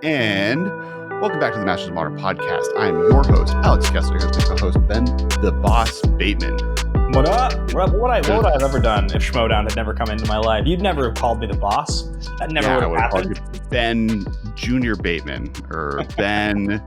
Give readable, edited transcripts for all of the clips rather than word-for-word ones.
And welcome back to the Masters of Modern podcast. I'm your host, Alex Kessler, here with my co-host, Ben the Boss Bateman. What up? What would I have ever done if Schmodown had never come into my life? You'd never have called me the boss. That never would have happened. Ben Junior Bateman, or Ben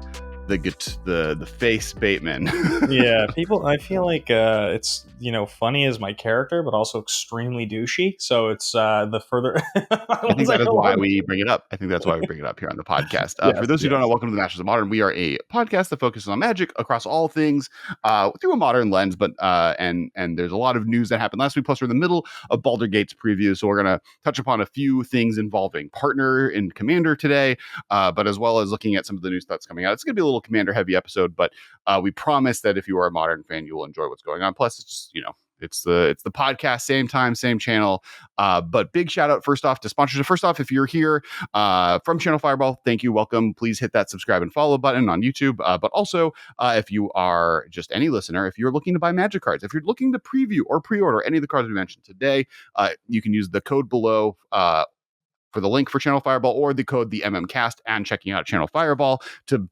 the face Bateman. Yeah, people. I feel like it's funny as my character, but also extremely douchey. So it's the further. I think that is why we bring it up. I think that's why we bring it up here on the podcast. For those who don't know, welcome to the Masters of Modern. We are a podcast that focuses on magic across all things through a modern lens. But and there's a lot of news that happened last week. Plus, we're in the middle of Baldur Gate's preview, so we're going to touch upon a few things involving partner and commander today, but as well as looking at some of the news that's coming out. It's going to be a little commander heavy episode, but we promise that if you are a modern fan, you will enjoy what's going on. Plus, it's just, it's the podcast, same time, same channel. But big shout out first off to sponsors. First off, if you're here from Channel Fireball, thank you, welcome. Please hit that subscribe and follow button on YouTube. But also, if you are just any listener, if you're looking to buy Magic cards, if you're looking to preview or pre-order any of the cards we mentioned today, you can use the code below for the link for Channel Fireball, or the code the MMcast, and checking out Channel Fireball to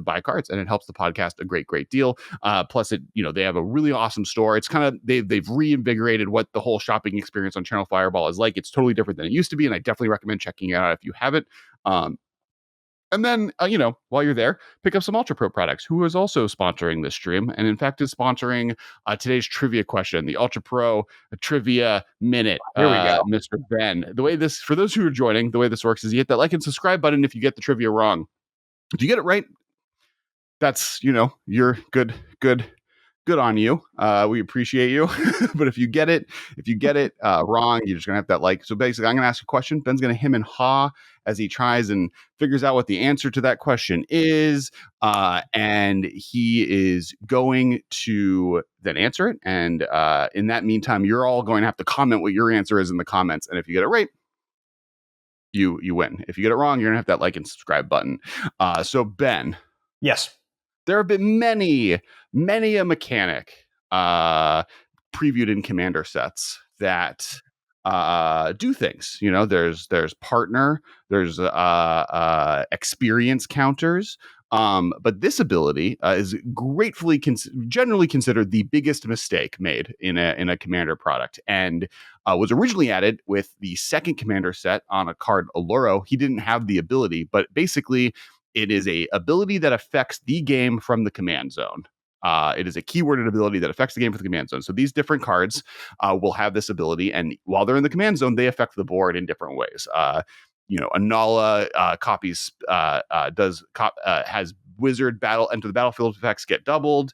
buy cards, and it helps the podcast a great deal. Plus, it they have a really awesome store. It's kind of they've reinvigorated what the whole shopping experience on Channel Fireball is like. It's totally different than it used to be, and I definitely recommend checking it out if you haven't. And then, while you're there, pick up some Ultra Pro products, who is also sponsoring this stream, and in fact is sponsoring today's trivia question, the Ultra Pro Trivia Minute. Here we go, Mr. Ben. For those who are joining, the way this works is you hit that like and subscribe button if you get the trivia wrong. If you get it right, that's, you're good on you. We appreciate you. But if you get it wrong, you're just going to have that like. So basically, I'm going to ask a question. Ben's going to hem and haw as he tries and figures out what the answer to that question is. And he is going to then answer it. And in that meantime, you're all going to have to comment what your answer is in the comments. And if you get it right, you win. If you get it wrong, you're gonna have that like and subscribe button. So Ben, yes, there have been many a mechanic previewed in commander sets that do things. There's partner, there's experience counters. But this ability is generally considered the biggest mistake made in a commander product, and was originally added with the second commander set on a card Alluro. He didn't have the ability, but basically it is a ability that affects the game from the command zone. It is a keyworded ability that affects the game from the command zone. So these different cards will have this ability, and while they're in the command zone, they affect the board in different ways. Anala copies has wizard battle enter the battlefield effects get doubled.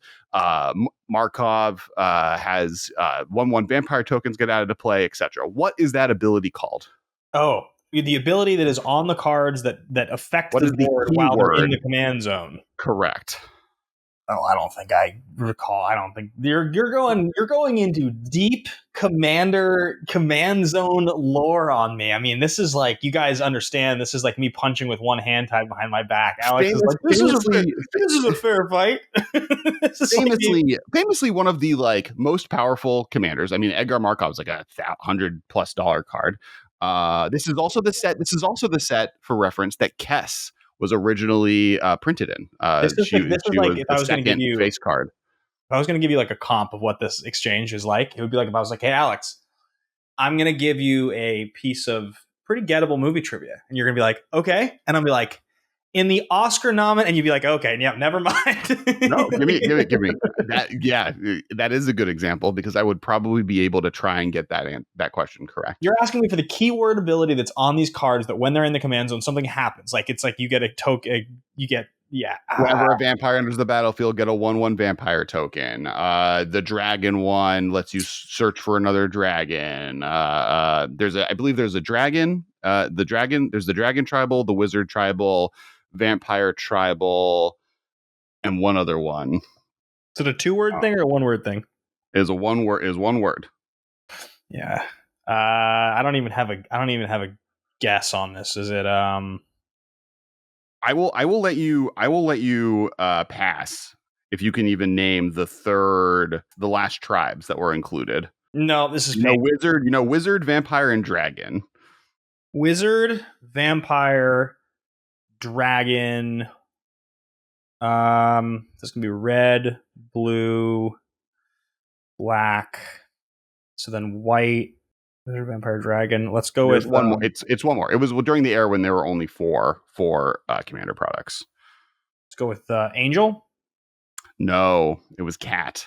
Markov has 1/1 vampire tokens get added to play, etc. What is that ability called? Oh, the ability that is on the cards that affect the board while they're in the command zone. Correct. Oh, I don't think I recall. I don't think you're going into deep command zone lore on me. I mean, this is like, you guys understand, this is like me punching with one hand tied behind my back. Alex is like, this is a fair fight. Famously one of the most powerful commanders. I mean, Edgar Markov is like a $100+ card. This is also the set for reference that Kess was originally printed in. She was if I was going to give you face card. If I was going to give you like a comp of what this exchange is like, it would be like if I was like, hey, Alex, I'm going to give you a piece of pretty gettable movie trivia. And you're going to be like, okay. And I'll be like, in the Oscar nominee, and you'd be like, okay, yeah, never mind. No, give me that. Yeah, that is a good example, because I would probably be able to try and get that question correct. You're asking me for the keyword ability that's on these cards that when they're in the command zone, something happens. Like, it's like you get a token, whenever a vampire enters the battlefield, get a 1/1 vampire token. The dragon one lets you search for another dragon. I believe there's a dragon. There's the dragon tribal, the wizard tribal, vampire tribal, and one other one. Is it a 2-word thing or a 1-word thing? Is one word. Yeah. I don't even have a guess on this. Is it I will let you pass if you can even name the last tribes that were included. No, this is wizard, vampire, and dragon. Wizard, vampire, dragon. This can be red, blue, black. So then white. Vampire dragon. Let's go There's with one more. It's one more. It was during the era when there were only four commander products. Let's go with angel. No, it was cat.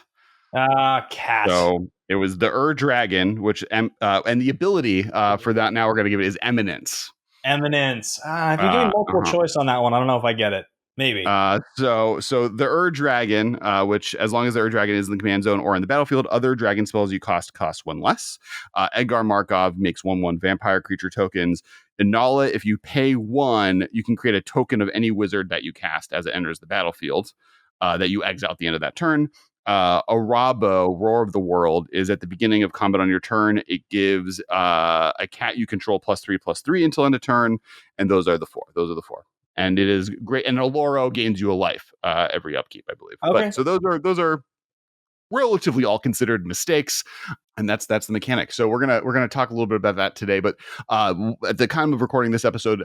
Cat. So it was the Dragon, which and the ability for that. Now we're going to give it is Eminence. Eminence. If you give me multiple choice on that one, I don't know if I get it. Maybe. So the Dragon, which as long as the Dragon is in the command zone or in the battlefield, other dragon spells you cost one less. Edgar Markov makes 1/1 vampire creature tokens. Inala, if you pay 1, you can create a token of any wizard that you cast as it enters the battlefield that you exile at the end of that turn. Arabo, Roar of the World, is at the beginning of combat on your turn. It gives a cat you control +3/+3 until end of turn, and those are the four. And it is great. And Oloro gains you a life every upkeep, I believe. Okay. But so those are relatively all considered mistakes, and that's the mechanic. So we're gonna talk a little bit about that today. But at the time of recording this episode,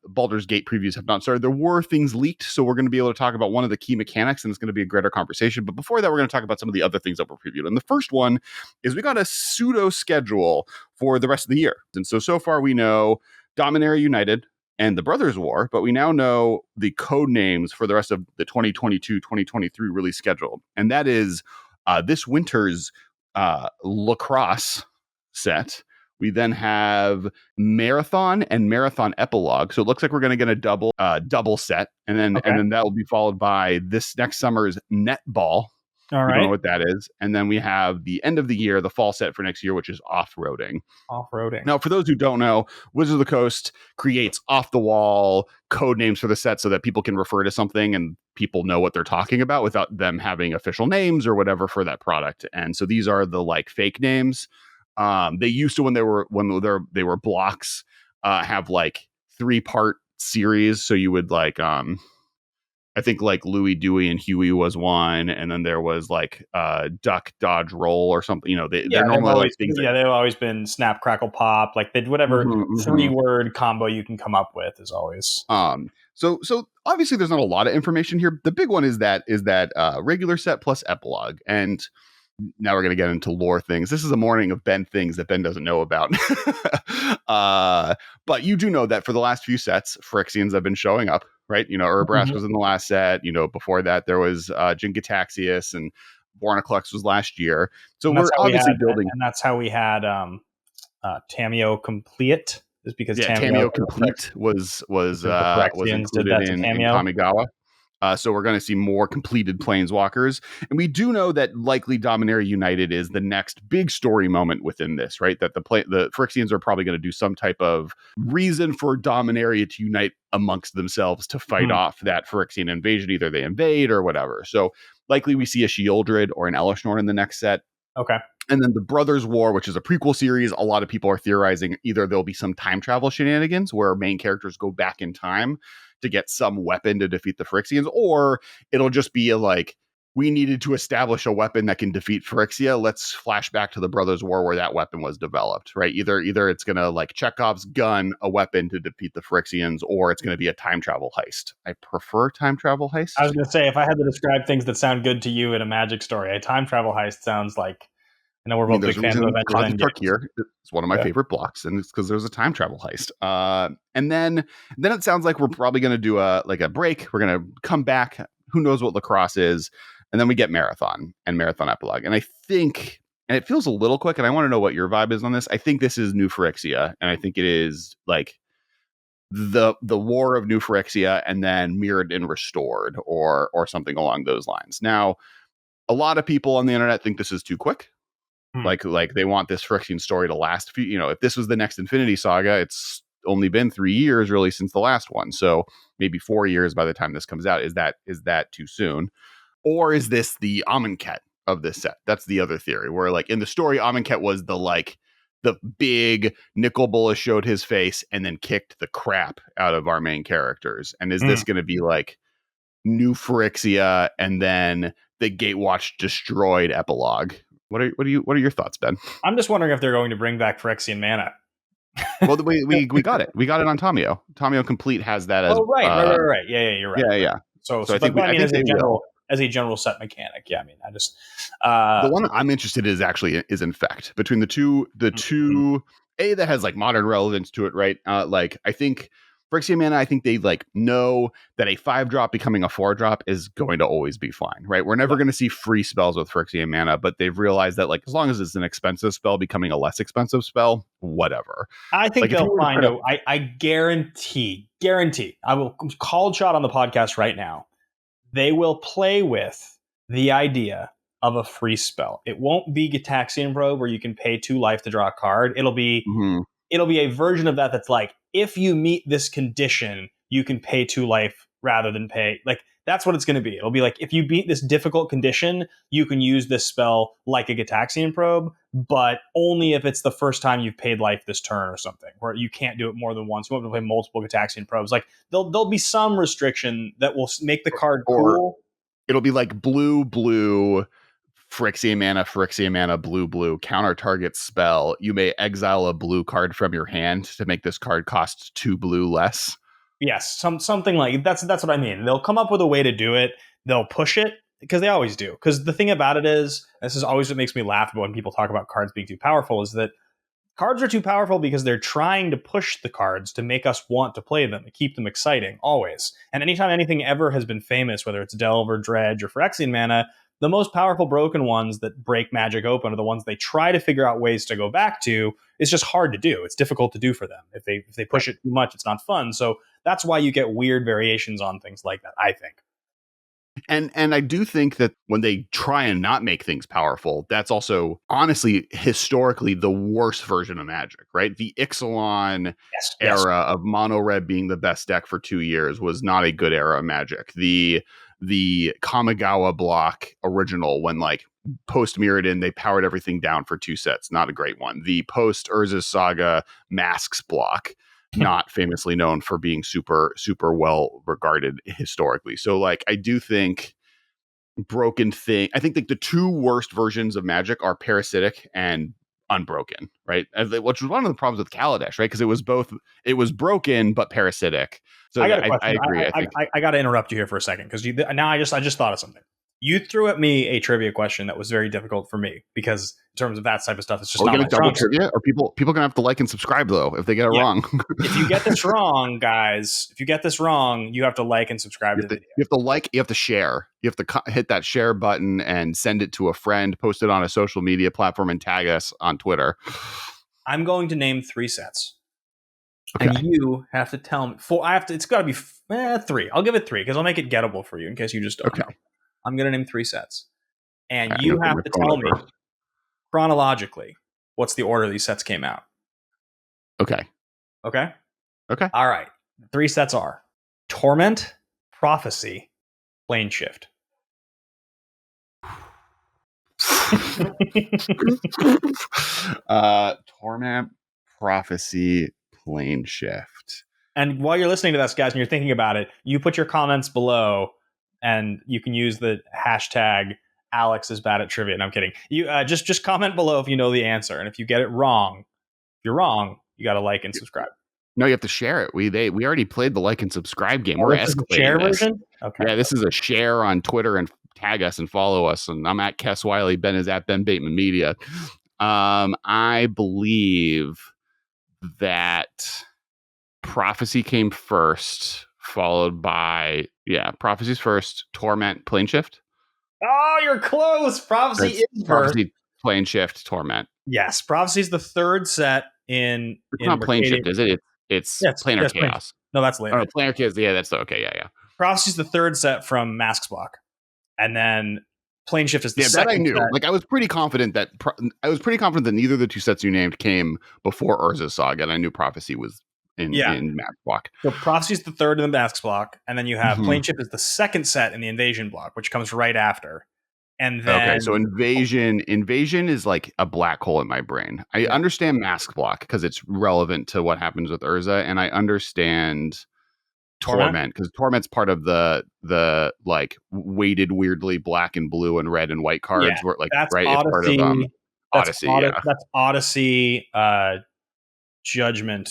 Baldur's Gate previews have not started. There were things leaked, so we're going to be able to talk about one of the key mechanics, and it's going to be a greater conversation. But before that, we're going to talk about some of the other things that were previewed. And the first one is we got a pseudo schedule for the rest of the year. And so far we know Dominaria United and the Brothers War, but we now know the code names for the rest of the 2022-2023 release schedule. And that is this winter's lacrosse set. We then have Marathon and Marathon Epilogue. So it looks like we're going to get a double set. And then that will be followed by this next summer's Netball. All right. We don't know what that is. And then we have the end of the year, the fall set for next year, which is Off-Roading. Now, for those who don't know, Wizards of the Coast creates off-the-wall code names for the set so that people can refer to something and people know what they're talking about without them having official names or whatever for that product. And so these are the like fake names. They used to, when they were blocks, have like 3-part series. So you would like I think like Louie, Dewey, and Huey was one, and then there was like Duck, Dodge, Roll, or something. You know, they're normally always, like things. Yeah, they've always been Snap, Crackle, Pop. Like whatever 3-word combo you can come up with is always. So obviously there's not a lot of information here. The big one is that regular set plus epilogue, and now we're going to get into lore things. This is a morning of Ben things that Ben doesn't know about. But you do know that for the last few sets, Phyrexians have been showing up, right? You know, Urabrask was in the last set. You know, before that, there was Jin-Gitaxias, and Bornaclux was last year. So we're obviously building. And that's how we had Tameo Complete. Is because Tameo Complete was included in Kamigawa. So we're going to see more completed Planeswalkers. And we do know that likely Dominaria United is the next big story moment within this, right? That the Phyrexians are probably going to do some type of reason for Dominaria to unite amongst themselves to fight off that Phyrexian invasion. Either they invade or whatever. So likely we see a Sheoldred or an Elishnorn in the next set. Okay. And then the Brothers War, which is a prequel series, a lot of people are theorizing either there'll be some time travel shenanigans where main characters go back in time to get some weapon to defeat the Phyrexians, or it'll just be we needed to establish a weapon that can defeat Phyrexia. Let's flash back to the Brothers War where that weapon was developed, right? Either it's going to like Chekhov's gun, a weapon to defeat the Phyrexians, or it's going to be a time travel heist. I prefer time travel heist. I was going to say, if I had to describe things that sound good to you in a Magic story, a time travel heist sounds like. I know we're both big fans of Avengers Endgame. It's one of my favorite blocks, and it's because there's a time travel heist. And then it sounds like we're probably going to do a break. We're going to come back. Who knows what lacrosse is? And then we get Marathon and Marathon Epilogue. And I think, and it feels a little quick, and I want to know what your vibe is on this. I think this is New Phyrexia, and I think it is like the War of New Phyrexia, and then Mirrored and Restored, or something along those lines. Now, a lot of people on the internet think this is too quick. Like they want this Phyrexian story to last. If this was the next Infinity Saga, it's only been 3 years really since the last one. So maybe 4 years by the time this comes out. Is that too soon? Or is this the Amonkhet of this set? That's the other theory, where like in the story, Amonkhet was the big Nicol Bolas showed his face and then kicked the crap out of our main characters. And is this going to be like New Phyrexia and then the Gatewatch destroyed epilogue? What are your thoughts, Ben? I'm just wondering if they're going to bring back Phyrexian mana. Well, we got it. We got it on Tomio. Tomio Complete has that as. Oh, right. Yeah, you're right. Yeah. So I think but I mean, think they will. as a general set mechanic, yeah. I mean, I just The one I'm interested in is Infect. Between the two, that has like modern relevance to it, right? Like I think Phyrexian mana, I think they like know that a 5-drop becoming a 4-drop is going to always be fine, right? We're never going to see free spells with Phyrexian mana, but they've realized that like as long as it's an expensive spell becoming a less expensive spell, whatever. I think like, they'll find a. I guarantee. I will call shot on the podcast right now. They will play with the idea of a free spell. It won't be Gitaxian Probe where you can pay 2 life to draw a card. It'll be a version of that that's like, if you meet this condition, you can pay 2 life rather than pay. Like, that's what it's going to be. It'll be like, if you beat this difficult condition, you can use this spell like a Gitaxian Probe, but only if it's the first time you've paid life this turn or something, where you can't do it more than once. You won't be able to play multiple Gitaxian Probes. Like, there'll be some restriction that will make the card cool. It'll be like blue, Phyrexian mana, blue, counter target spell. You may exile a blue card from your hand to make this card cost 2 blue less. Yes, something like that's what I mean. They'll come up with a way to do it. They'll push it because they always do. Because the thing about it is, this is always what makes me laugh when people talk about cards being too powerful, is that cards are too powerful because they're trying to push the cards to make us want to play them, to keep them exciting, always. And anytime anything ever has been famous, whether it's Delve or Dredge or Phyrexian mana, the most powerful broken ones that break Magic open are the ones they try to figure out ways to go back to. It's just hard to do. It's difficult to do for them. If they push it too much, it's not fun. So that's why you get weird variations on things like that, I think. And I do think that when they try and not make things powerful, that's also honestly historically the worst version of Magic, right? The Ixalan era of mono red being the best deck for 2 years was not a good era of Magic. The Kamigawa block original, when like post Mirrodin they powered everything down for 2 sets, not a great one. The post Urza's Saga Masks block, not famously known for being super well regarded historically. So like I do think I think like the 2 worst versions of Magic are Parasitic and Unbroken, right? Which was one of the problems with Kaladesh, right? Because it was broken but parasitic. So I agree. I got to interrupt you here for a second, because now I just thought of something. You threw at me a trivia question that was very difficult for me, because in terms of that type of stuff, it's just not my double trivia. Or people gonna have to like and subscribe though if they get it wrong. If you get this wrong, guys, you have to like and subscribe to the video. You have to like. You have to share. You have to hit that share button and send it to a friend. Post it on a social media platform and tag us on Twitter. I'm going to name 3 sets. Okay. And you have to tell me 4. It's got to be 3. I'll give it 3 because I'll make it gettable for you in case you just don't know. I'm going to name 3 sets. And you have to tell me chronologically what's the order these sets came out. Okay. All right. 3 sets are Torment, Prophecy, Plane Shift. Torment, Prophecy, Plane Shift. And while you're listening to this, guys, and you're thinking about it, you put your comments below, and you can use the hashtag Alex is bad at trivia. And I'm kidding. You just comment below if you know the answer, and if you get it wrong, if you're wrong, you got to like and subscribe. No, you have to share it. We already played the like and subscribe game. We're escalating share this. Version? Okay. Yeah, this is a share on Twitter, and tag us and follow us. And I'm at Kess Wiley. Ben is at Ben Bateman Media. I believe that Prophecy came first, followed by Prophecy's first, Torment, Plane Shift. Oh, you're close. Prophecy is Prophecy, Plane Shift, Torment. Yes, Prophecy is the 3rd set in. It's not Plane Shift, is it? It's Planar Chaos. No, that's later. Oh, Planar Chaos. Yeah, that's okay. Yeah. Prophecy's the 3rd set from Masks block, and then Plane Shift is the second. That I knew. Set. Like I was pretty confident that neither of the 2 sets you named came before Urza's Saga, and I knew Prophecy was in Masks block. So Prophecy is the 3rd in the Masks block, and then you have Plane Shift is the 2nd set in the Invasion block, which comes right after. And then, so Invasion is like a black hole in my brain. I understand Mask block because it's relevant to what happens with Urza, and I understand Torment because Torment's part of the like weighted weirdly black and blue and red and white cards. Where like that's right, Odyssey. It's part of Odyssey. That's Odyssey. Judgment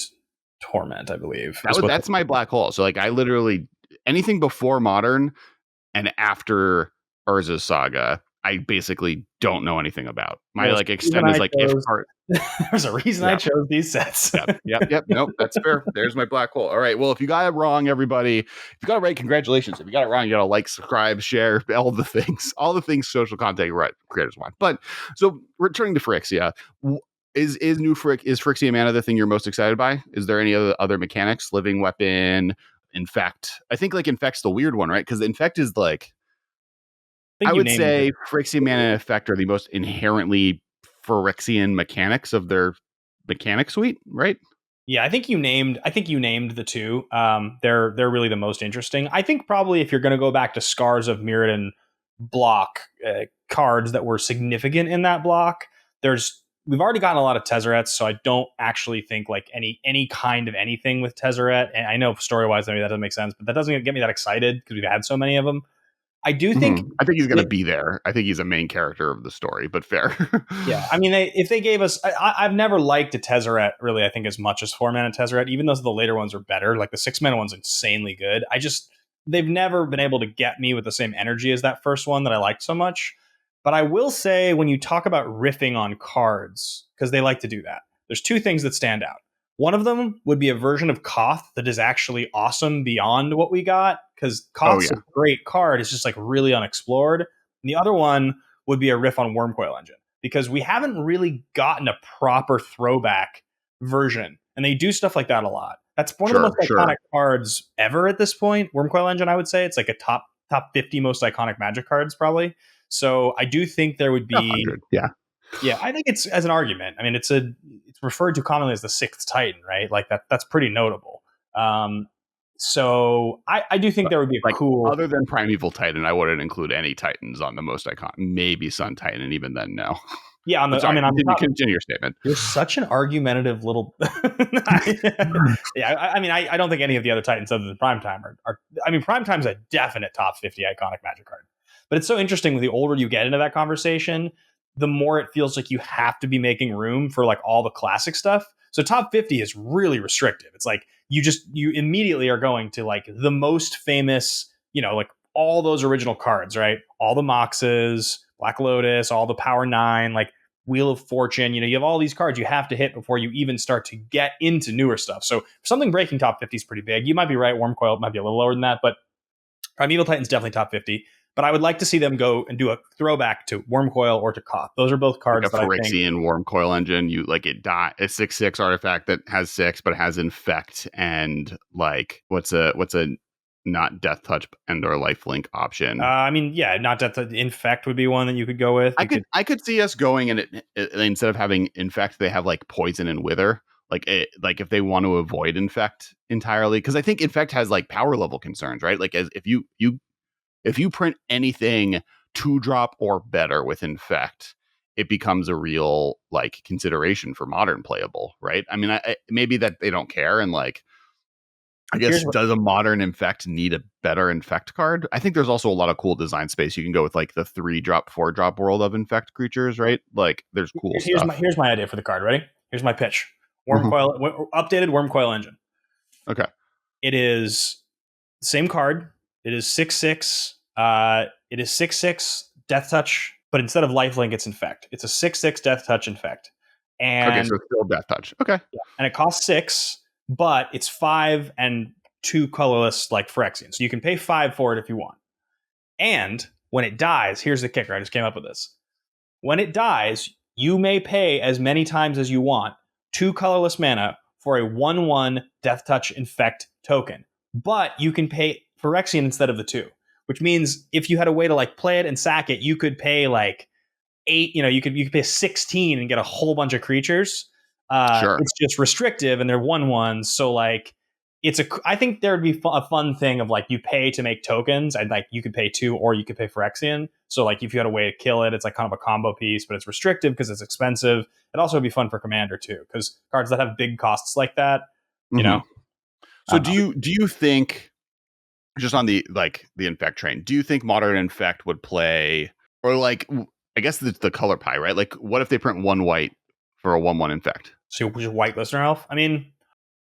Torment, I believe. That's my black hole. So like I literally anything before modern and after Urza's Saga, I basically don't know anything about. My like extent is like if part. There's a reason I chose these sets. Yep. Nope, that's fair. There's my black hole. All right. Well, if you got it wrong, everybody, if you got it right, congratulations. If you got it wrong, you gotta like, subscribe, share, all the things social content creators want. But so returning to Phyrexia, is Phyrexian mana the thing you're most excited by? Is there any other mechanics? Living weapon, Infect. I think like Infect's the weird one, right? Because Infect is like I would say Phyrexian mana and Infect are the most inherently Phyrexian mechanics of their mechanic suite, right? Yeah, I think you named the two. They're really the most interesting. I think probably if you're going to go back to Scars of Mirrodin block cards that were significant in that block, we've already gotten a lot of Tezzerets, so I don't actually think like any kind of anything with Tezzeret. And I know story wise, maybe that doesn't make sense, but that doesn't get me that excited because we've had so many of them. I do think I think he's going to be there. I think he's a main character of the story, but fair. Yeah, I mean, if they gave us, I've never liked a Tezzeret really. I think as much as 4-mana Tezzeret, even though the later ones are better. Like the 6-mana one's insanely good. They've never been able to get me with the same energy as that first one that I liked so much. But I will say, when you talk about riffing on cards, because they like to do that, there's two things that stand out. One of them would be a version of Koth that is actually awesome beyond what we got, because Koth's a great card. It's just like really unexplored. And the other one would be a riff on Wormcoil Engine, because we haven't really gotten a proper throwback version. And they do stuff like that a lot. That's one of the most iconic cards ever at this point. Wormcoil Engine, I would say. It's like a top 50 most iconic Magic cards, probably. So I do think there would be... 100, yeah. Yeah, I think it's as an argument. I mean, it's referred to commonly as the 6th Titan, right? Like that's pretty notable. So I do think there would be a cool... Other than Primeval Titan, I wouldn't include any Titans on the most iconic. Maybe Sun Titan, and even then, no. Yeah, continue your statement. You're such an argumentative little... Yeah, I don't think any of the other Titans other than Primetime are... I mean, Primetime's a definite top 50 iconic Magic card. But it's so interesting, the older you get into that conversation, the more it feels like you have to be making room for like all the classic stuff. So top 50 is really restrictive. It's like you immediately are going to like the most famous, like all those original cards, right? All the Moxes, Black Lotus, all the Power 9, like Wheel of Fortune. You have all these cards you have to hit before you even start to get into newer stuff. So something breaking top 50 is pretty big. You might be right. Wormcoil might be a little lower than that, but Primeval Titan's definitely top 50. But I would like to see them go and do a throwback to Wormcoil or to Koth. Those are both cards like a Phyrexian Wormcoil Engine. You like it die a 6/6 artifact that has 6 but has Infect and like what's a not Death Touch and or Lifelink option. Not Death Touch. Infect would be one that you could go with. I could see us going and instead of having Infect, they have like Poison and Wither. Like if they want to avoid Infect entirely, because I think Infect has like power level concerns, right? Like as if you print anything 2-drop or better with Infect, it becomes a real like consideration for modern playable, right? I mean, maybe that they don't care, and like, I guess does a modern Infect need a better Infect card? I think there's also a lot of cool design space. You can go with like the 3-drop, 4-drop world of Infect creatures, right? Like, there's cool stuff. Here's my idea for the card. Ready? Here's my pitch: Wormcoil, updated Wormcoil Engine. Okay, it is the same card. It is 6/6. It is 6/6 Death Touch, but instead of Lifelink, it's Infect. It's a 6/6 Death Touch Infect. And okay, so it's still Death Touch. Okay, yeah, and it costs 6, but it's 5 and 2 colorless like Phyrexian. So you can pay 5 for it if you want. And when it dies, here's the kicker. I just came up with this. When it dies, you may pay as many times as you want 2 colorless mana for a 1/1 Death Touch Infect token, but you can pay Phyrexian instead of the 2, which means if you had a way to like play it and sack it, you could pay like 8. You could pay 16 and get a whole bunch of creatures. Sure. It's just restrictive, and they're 1/1s. So like, I think there would be a fun thing of like you pay to make tokens, and like you could pay 2 or you could pay Phyrexian. So like if you had a way to kill it, it's like kind of a combo piece, but it's restrictive because it's expensive. It also would be fun for Commander too, because cards that have big costs like that, you know. So do you think, just on the Infect train, do you think modern Infect would play, or like, I guess the color pie, right? Like, what if they print 1 white for a 1/1 Infect? So just white Glistener Elf. I mean,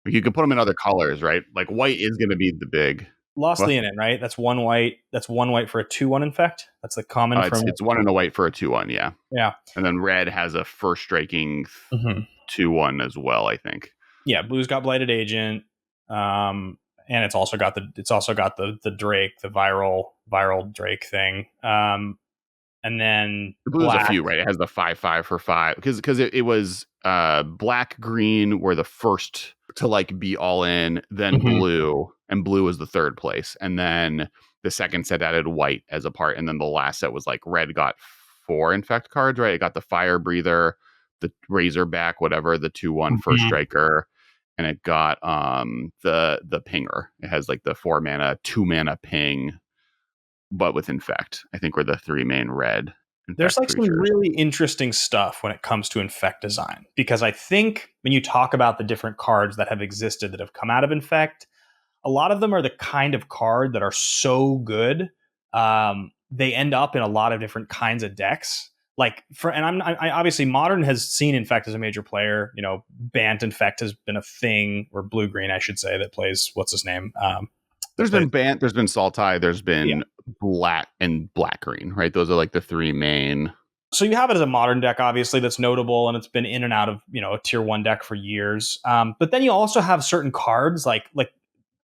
you can put them in other colors, right? Like white is going to be the big. Lost Leonin, right? That's 1 white. That's 1 white for a 2/1 infect. That's the common from it's 1 and a white for a 2/1, yeah. Yeah. And then red has a first striking 2/1 as well, I think. Yeah, blue's got Blighted Agent. And it's also got the Drake, the viral Drake thing. And then the blue's a few, right? It has the 5/5 for 5 because it was black, green were the first to like be all in, then blue, and blue was the third place, and then the second set added white as a part, and then the last set was like red got 4 infect cards, right? It got the Fire Breather, the Razorback, whatever, the 2/1 first striker, and it got the pinger. It has like the 4 mana, 2 mana ping, but with Infect. I think we're the 3 main red. There's like some really interesting stuff when it comes to Infect design, because I think when you talk about the different cards that have existed that have come out of Infect, a lot of them are the kind of card that are so good, they end up in a lot of different kinds of decks. Like I obviously Modern has seen Infect as a major player. You know, Bant Infect has been a thing, or blue green, I should say, that plays what's his name. There's been Bant, there's been Sultai, there's been black and black green, right? Those are like the 3 main. So you have it as a Modern deck, obviously, that's notable, and it's been in and out of, you know, a tier 1 deck for years. But then you also have certain cards like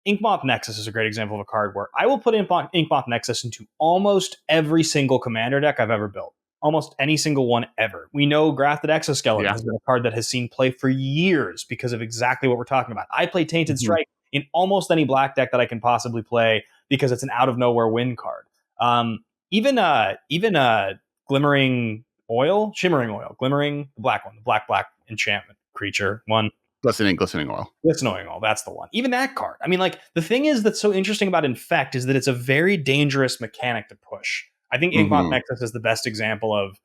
Inkmoth Nexus is a great example of a card where I will put Inkmoth Nexus into almost every single commander deck I've ever built. Almost any single one ever. We know Grafted Exoskeleton has been a card that has seen play for years because of exactly what we're talking about. I play Tainted Strike in almost any black deck that I can possibly play because it's an out of nowhere win card. Even Shimmering Oil, the black one, the black enchantment creature one. Glistening Oil. Glistening Oil, that's the one. Even that card. I mean, like, the thing is that's so interesting about Infect is that it's a very dangerous mechanic to push. I think Inkmoth Nexus is the best example of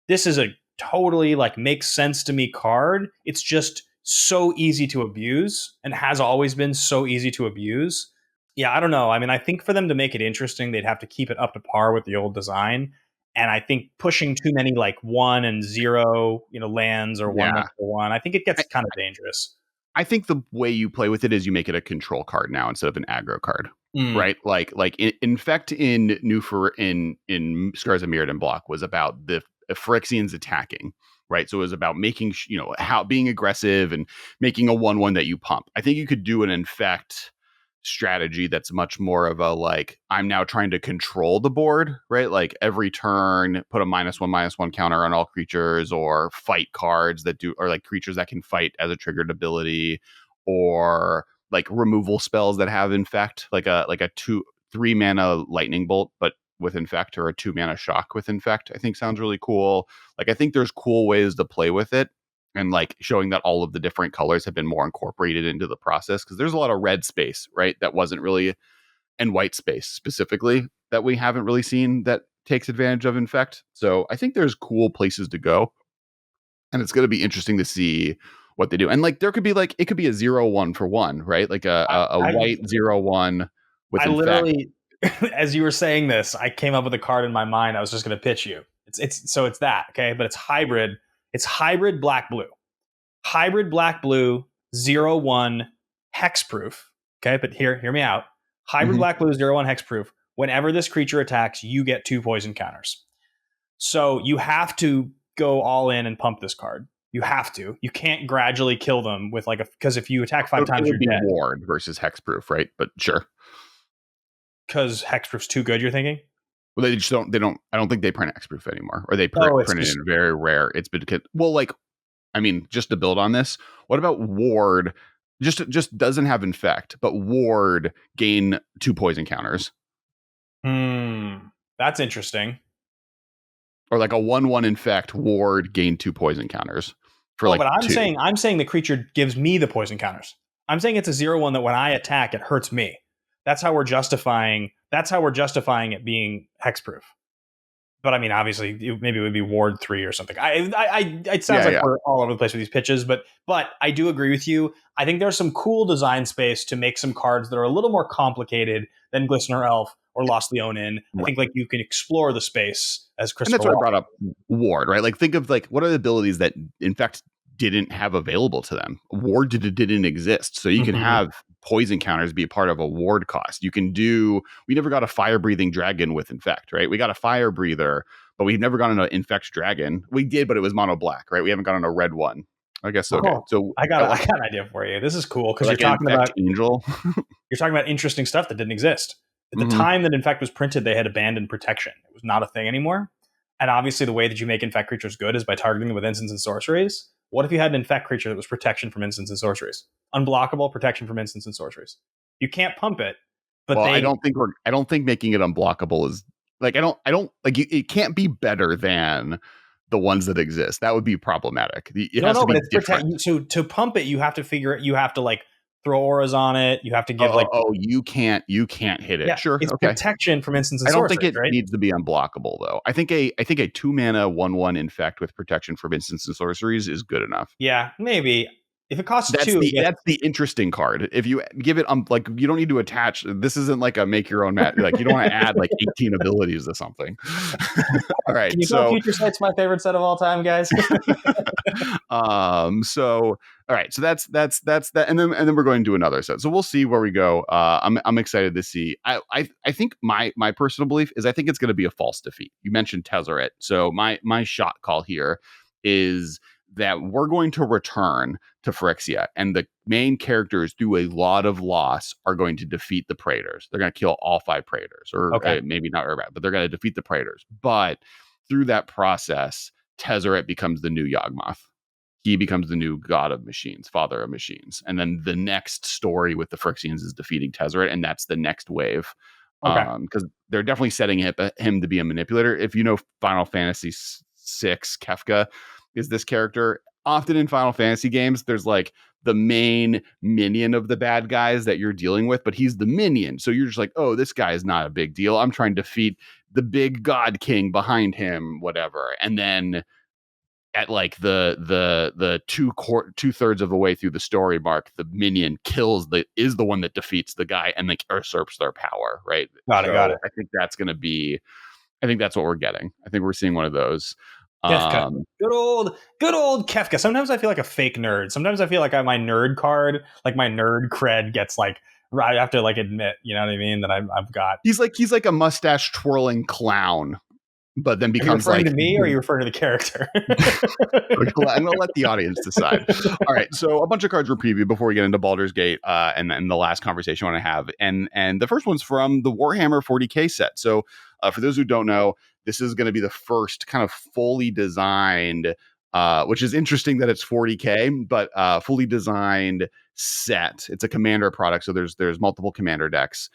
this is a totally like makes sense to me card. It's just so easy to abuse and has always been so easy to abuse. Yeah, I don't know. I mean, I think for them to make it interesting, they'd have to keep it up to par with the old design. And I think pushing too many like 1 and 0, you know, lands or 1 for 1, I think it gets kind of dangerous. I think the way you play with it is you make it a control card now instead of an aggro card, right? Like Infect in Scars of Mirrodin block was about the Phyrexians attacking, right? So it was about making how being aggressive and making a 1/1 that you pump. I think you could do an Infect strategy that's much more of a like I'm now trying to control the board, right? Like every turn put a -1/-1 counter on all creatures, or fight cards that do, or like creatures that can fight as a triggered ability, or like removal spells that have Infect, like a 3 mana lightning bolt but with Infect, or a 2 mana shock with Infect. I think sounds really cool. Like I think there's cool ways to play with it, and like showing that all of the different colors have been more incorporated into the process, because there's a lot of red space, right, that wasn't really, and white space specifically, that we haven't really seen that takes advantage of Infect. So I think there's cool places to go, and it's going to be interesting to see what they do. And like there could be like, it could be a 0/1 for 1, right? Like a white 0/1 with Infect. Literally, as you were saying this, I came up with a card in my mind I was just going to pitch you. It's that, okay? But it's hybrid. It's hybrid black-blue. Hybrid black-blue, 0/1, hexproof. Okay, but hear me out. Hybrid black-blue, 0/1, hexproof. Whenever this creature attacks, you get 2 poison counters. So you have to go all in and pump this card. You have to. You can't gradually kill them with like because if you attack 5 times, you're dead. Ward versus hexproof, right? But sure. Because hexproof's too good, you're thinking? Well, they don't. I don't think they print hexproof anymore, or they print it in very rare. It's because, well, like, I mean, just to build on this, what about Ward? Just doesn't have Infect, but Ward gain 2 poison counters. That's interesting. Or like a 1/1 Infect, Ward gain 2 poison counters for like. But I'm saying the creature gives me the poison counters. I'm saying it's a 0/1 that when I attack, it hurts me. That's how we're justifying it being hexproof. But I mean, obviously, maybe it would be Ward 3 or something. It sounds like we're all over the place with these pitches, but I do agree with you. I think there's some cool design space to make some cards that are a little more complicated than Glistener Elf or Lost Leonin. I think like you can explore the space as Chris. And that's why I brought up Ward, right? Like think of like what are the abilities that Infect didn't have available to them. Ward didn't exist. So you can have poison counters be a part of a ward cost. You can do, we never got a fire breathing dragon with Infect, right? We got a fire breather, but we've never gotten an Infect dragon. We did, but it was mono black, right? We haven't gotten a red one. I guess okay. Oh, so I got an idea for you. This is cool because like you're talking about Angel. You're talking about interesting stuff that didn't exist. At the time that Infect was printed, they had abandoned protection. It was not a thing anymore. And obviously the way that you make Infect creatures good is by targeting them with instants and sorceries. What if you had an Infect creature that was protection from instants and sorceries? Unblockable protection from instants and sorceries. You can't pump it, but I don't think making it unblockable is like, I don't like it can't be better than the ones that exist. That would be problematic. It has to be different. So to pump it, you have to like throw auras on it. You have to give you can't hit it. Yeah, sure, it's okay. protection from instants and I don't sorceries, think it right? needs to be unblockable though. I think a 2-mana 1/1 Infect with protection from instants and sorceries is good enough. Yeah, maybe. If it costs that's 2, that's the interesting card. If you give it like, you don't need to attach. This isn't like a make your own mat. Like, you don't want to add like 18 abilities to something. All right. Can you tell Future Sight's my favorite set of all time, guys? So all right. So that's that. And then we're going to another set. So we'll see where we go. I'm excited to see. I think my personal belief is I think it's going to be a false defeat. You mentioned Tezzeret. So my shot call here is that we're going to return to Phyrexia, and the main characters, through a lot of loss, are going to defeat the Praetors. They're going to kill all 5 Praetors, or maybe not Urbat, but they're going to defeat the Praetors. But through that process, Tezzeret becomes the new Yawgmoth. He becomes the new god of machines, father of machines. And then the next story with the Phyrexians is defeating Tezzeret, and that's the next wave. Because they're definitely setting him to be a manipulator. If you know Final Fantasy VI, Kefka is this character. Often in Final Fantasy games, there's like the main minion of the bad guys that you're dealing with, but he's the minion. So you're just like, oh, this guy is not a big deal. I'm trying to defeat the big god king behind him, whatever. And then at like the 2/3 of the way through the story mark, the minion is the one that defeats the guy and like usurps their power, right? Got it. I think that's going to be, I think that's what we're getting. I think we're seeing one of those. Kefka. Good old Kefka. Sometimes I feel like a fake nerd. Sometimes I feel like my nerd card, like my nerd cred gets like, I have to like admit, you know what I mean? That I've got. He's like a mustache twirling clown, but then becomes like. Are you referring to me, or are you referring to the character? I'm gonna let the audience decide. All right, so a bunch of cards were previewed before we get into Baldur's Gate, and then the last conversation I want to have, and the first one's from the Warhammer 40K set. So for those who don't know, this is going to be the first kind of fully designed, which is interesting that it's 40K, but fully designed set. It's a commander product, so there's multiple commander decks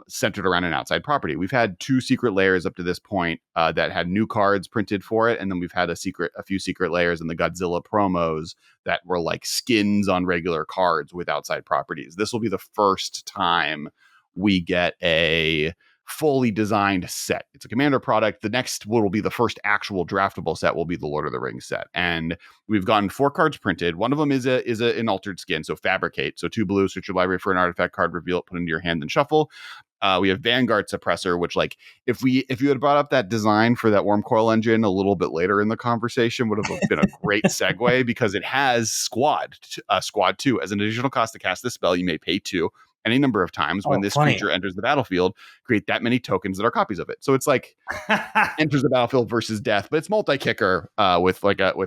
centered around an outside property. We've had 2 secret layers up to this point that had new cards printed for it, and then we've had a few secret layers in the Godzilla promos that were like skins on regular cards with outside properties. This will be the first time we get a fully designed set. It's a commander product. The next will be the first actual draftable set will be the Lord of the Rings set. And we've gotten 4 cards printed. One of them is an altered skin. So Fabricate. So 2 blue, search your library for an artifact card, reveal it, put it into your hand, and shuffle. We have Vanguard Suppressor, which like if you had brought up that design for that Worm Coil engine a little bit later in the conversation, would have been a great segue, because it has Squad 2. As an additional cost to cast this spell, you may pay 2. Any number of times when this creature enters the battlefield, create that many tokens that are copies of it. So it's like enters the battlefield versus death, but it's multi-kicker with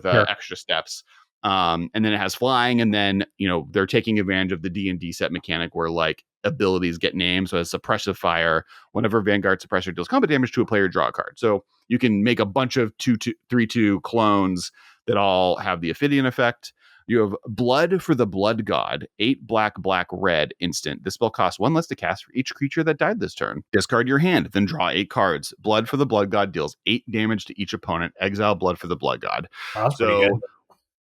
extra steps. And then it has flying, and then they're taking advantage of the D&D set mechanic where like abilities get named. So as suppressive fire, whenever Vanguard Suppressor deals combat damage to a player, draw a card. So you can make a bunch of 3/2 clones that all have the Ophidian effect. You have Blood for the Blood God, 8 black, red instant. This spell costs 1 less to cast for each creature that died this turn. Discard your hand, then draw 8 cards. Blood for the Blood God deals 8 damage to each opponent. Exile Blood for the Blood God. Oh, that's pretty good.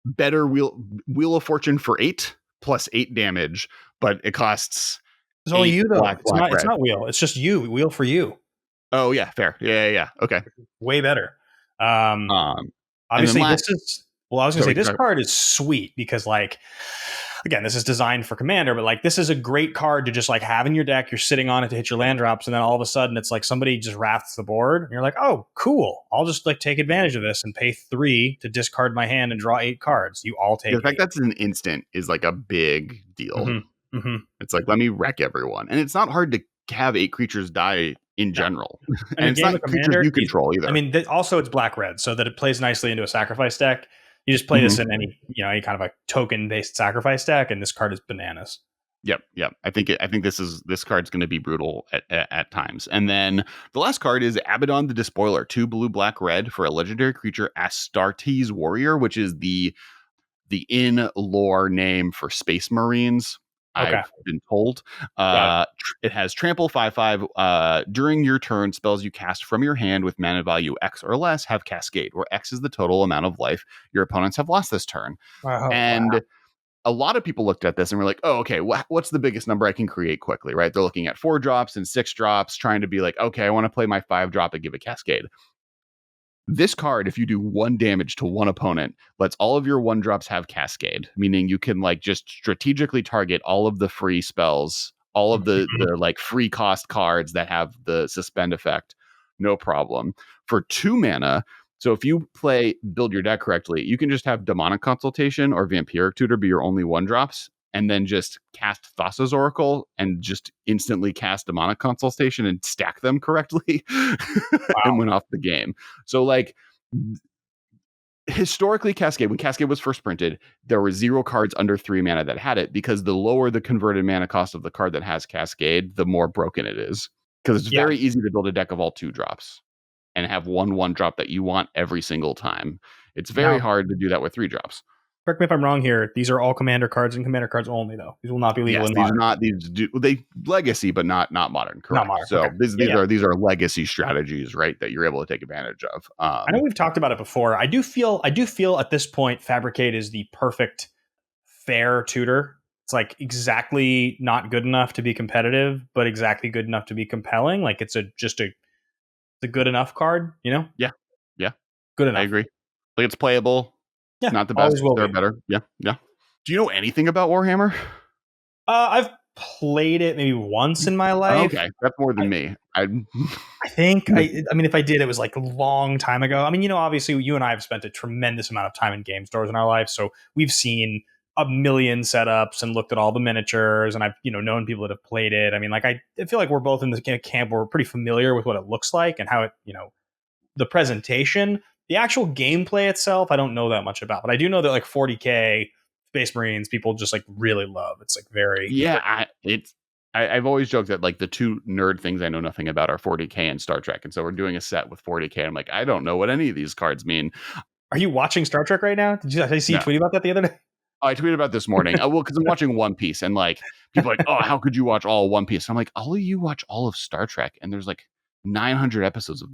Better Wheel of Fortune for 8 plus 8 damage, but it costs. It's only you though. It's not Wheel. It's just you. Wheel for you. Oh yeah, fair. Yeah. Okay. Way better. Obviously, this is. Well, I was going to say, this card is sweet because, like, again, this is designed for Commander, but like this is a great card to just like have in your deck. You're sitting on it to hit your land drops, and then all of a sudden it's like somebody just wraths the board, and you're like, oh, cool. I'll just like take advantage of this and pay 3 to discard my hand and draw 8 cards. You all take. The fact that's an instant is like a big deal. Mm-hmm. Mm-hmm. It's like, let me wreck everyone, and it's not hard to have 8 creatures die in general, and it's not creatures you control either. I mean, also it's black-red, so that it plays nicely into a sacrifice deck. You just play this in any kind of a token-based sacrifice deck, and this card is bananas. Yep. I think this card's going to be brutal at times. And then the last card is Abaddon the Despoiler, 2 blue, black, red for a legendary creature, Astartes Warrior, which is the in lore name for Space Marines. Okay. I've been told. It has trample 5/5. During your turn, spells you cast from your hand with mana value X or less have Cascade, where X is the total amount of life your opponents have lost this turn. A lot of people looked at this and were like, oh, okay, what's the biggest number I can create quickly, right? They're looking at 4 drops and 6 drops, trying to be like, okay, I want to play my 5 drop and give a Cascade. This card, if you do 1 damage to one opponent, lets all of your 1 drops have Cascade, meaning you can like just strategically target all of the free spells, all of the like free cost cards that have the suspend effect, no problem. For 2 mana, so if you build your deck correctly, you can just have Demonic Consultation or Vampiric Tutor be your only 1 drops, and then just cast Thassa's Oracle and just instantly cast Demonic Consultation and stack them correctly and win off the game. So like historically Cascade, when Cascade was first printed, there were 0 cards under 3 mana that had it, because the lower the converted mana cost of the card that has Cascade, the more broken it is. Because it's very easy to build a deck of all 2 drops and have 1/1 drop that you want every single time. It's very hard to do that with 3 drops. Correct me if I'm wrong here. These are all Commander cards and Commander cards only, though. These will not be legal in Modern. They legacy, but not Modern. Correct. Not Modern. So okay. These are legacy strategies, right? That you're able to take advantage of. I know we've talked about it before. I do feel at this point, Fabricate is the perfect fair tutor. It's like exactly not good enough to be competitive, but exactly good enough to be compelling. Like it's a good enough card, you know? Yeah. Good enough. I agree. Like it's playable. Yeah, not the best. They're better. Yeah. Do you know anything about Warhammer? I've played it maybe once in my life. Okay, that's more than me. I think. I mean, if I did, it was like a long time ago. I mean, obviously, you and I have spent a tremendous amount of time in game stores in our life, so we've seen a million setups and looked at all the miniatures, and I've known people that have played it. I mean, like I feel like we're both in the camp where we're pretty familiar with what it looks like and how it, the presentation. The actual gameplay itself, I don't know that much about, but I do know that like 40K Space Marines people just like really love. It's like very I've always joked that like the 2 nerd things I know nothing about are 40K and Star Trek, and so we're doing a set with 40K. I'm like, I don't know what any of these cards mean. Are you watching Star Trek right now? Did you see you tweet about that the other day? I tweeted about this morning. Well, because I'm watching One Piece, and like people are like, oh, how could you watch all of One Piece? I'm like, all of you watch all of Star Trek, and there's like 900 episodes of